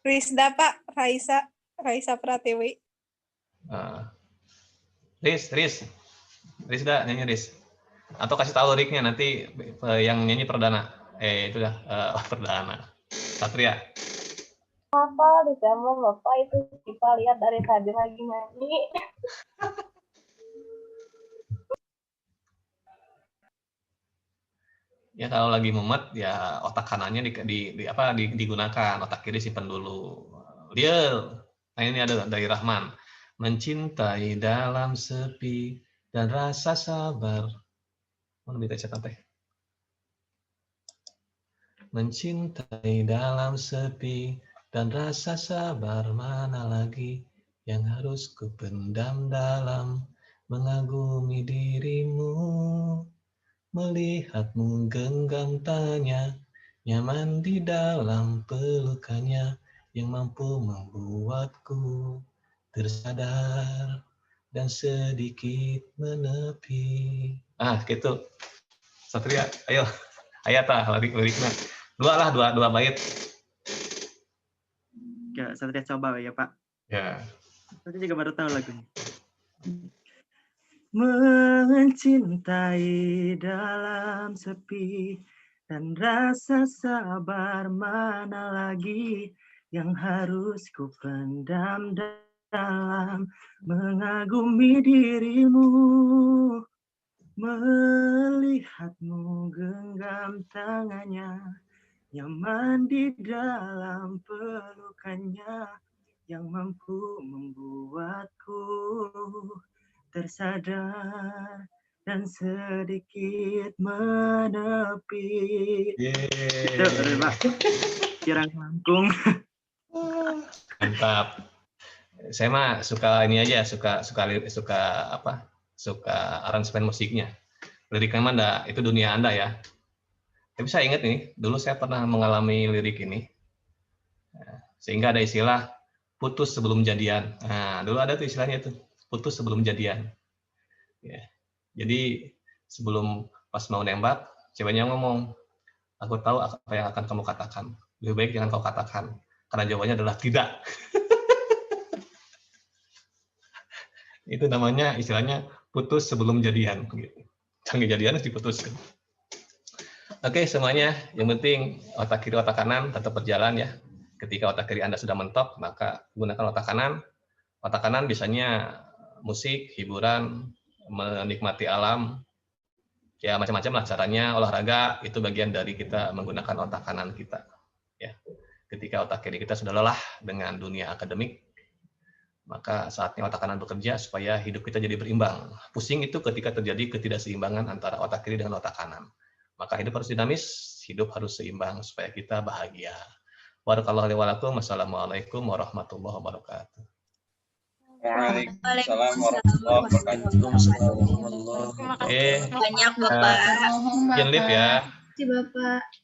Rizda Pak, Raisa Pratiwi. Rizda nyanyi Riz. Atau kasih tahu liriknya nanti yang nyanyi Perdana. Itu dah Perdana. Satria. Apa di demo Bapak itu kita lihat dari tadi lagi nyanyi. Ya kalau lagi mumet ya otak kanannya digunakan, otak kiri simpan dulu. Liel. Nah ini ada dari Rahman. Mencintai dalam sepi dan rasa sabar. Mana bisa catat teh? Mencintai dalam sepi dan rasa sabar mana lagi yang harus kupendam dalam mengagumi dirimu. Melihatmu genggam tanya, nyaman di dalam pelukannya yang mampu membuatku tersadar dan sedikit menepi. Gitu. Satria, ayo, ayatah liriknya. Dua bait. Ya, Satria coba ya Pak. Ya. Satria juga baru tahu lagunya. Mencintai dalam sepi dan rasa sabar mana lagi yang harus ku pendam dalam mengagumi dirimu, melihatmu genggam tangannya, nyaman di dalam pelukannya yang mampu membuatku tersadar dan sedikit menepi. Itu Pak. Kirang langkung. Mantap. Saya mah suka ini aja, suka aransemen musiknya. Liriknya mah itu dunia Anda ya. Tapi saya ingat nih, dulu saya pernah mengalami lirik ini. Sehingga ada istilah putus sebelum jadian. Nah, dulu ada tuh istilahnya itu, putus sebelum jadian. Ya. Jadi sebelum pas mau nembak, ceweknya ngomong, aku tahu apa yang akan kamu katakan. Lebih baik jangan kau katakan, karena jawabannya adalah tidak. Itu namanya istilahnya putus sebelum jadian. Jangan jadian harus diputuskan. Oke semuanya, yang penting otak kiri otak kanan tetap berjalan ya. Ketika otak kiri Anda sudah mentok, maka gunakan otak kanan. Otak kanan biasanya musik, hiburan, menikmati alam, ya macam-macam lah caranya. Olahraga itu bagian dari kita menggunakan otak kanan kita. Ya, ketika otak kiri kita sudah lelah dengan dunia akademik, maka saatnya otak kanan bekerja supaya hidup kita jadi berimbang. Pusing itu ketika terjadi ketidakseimbangan antara otak kiri dengan otak kanan. Maka hidup harus dinamis, hidup harus seimbang supaya kita bahagia. Barakallahu walakum. Wassalamualaikum warahmatullahi wabarakatuh. Waalaikumsalam warahmatullahi wabarakatuh. Banyak Bapak. Jangan live ya. Terima kasih Bapak.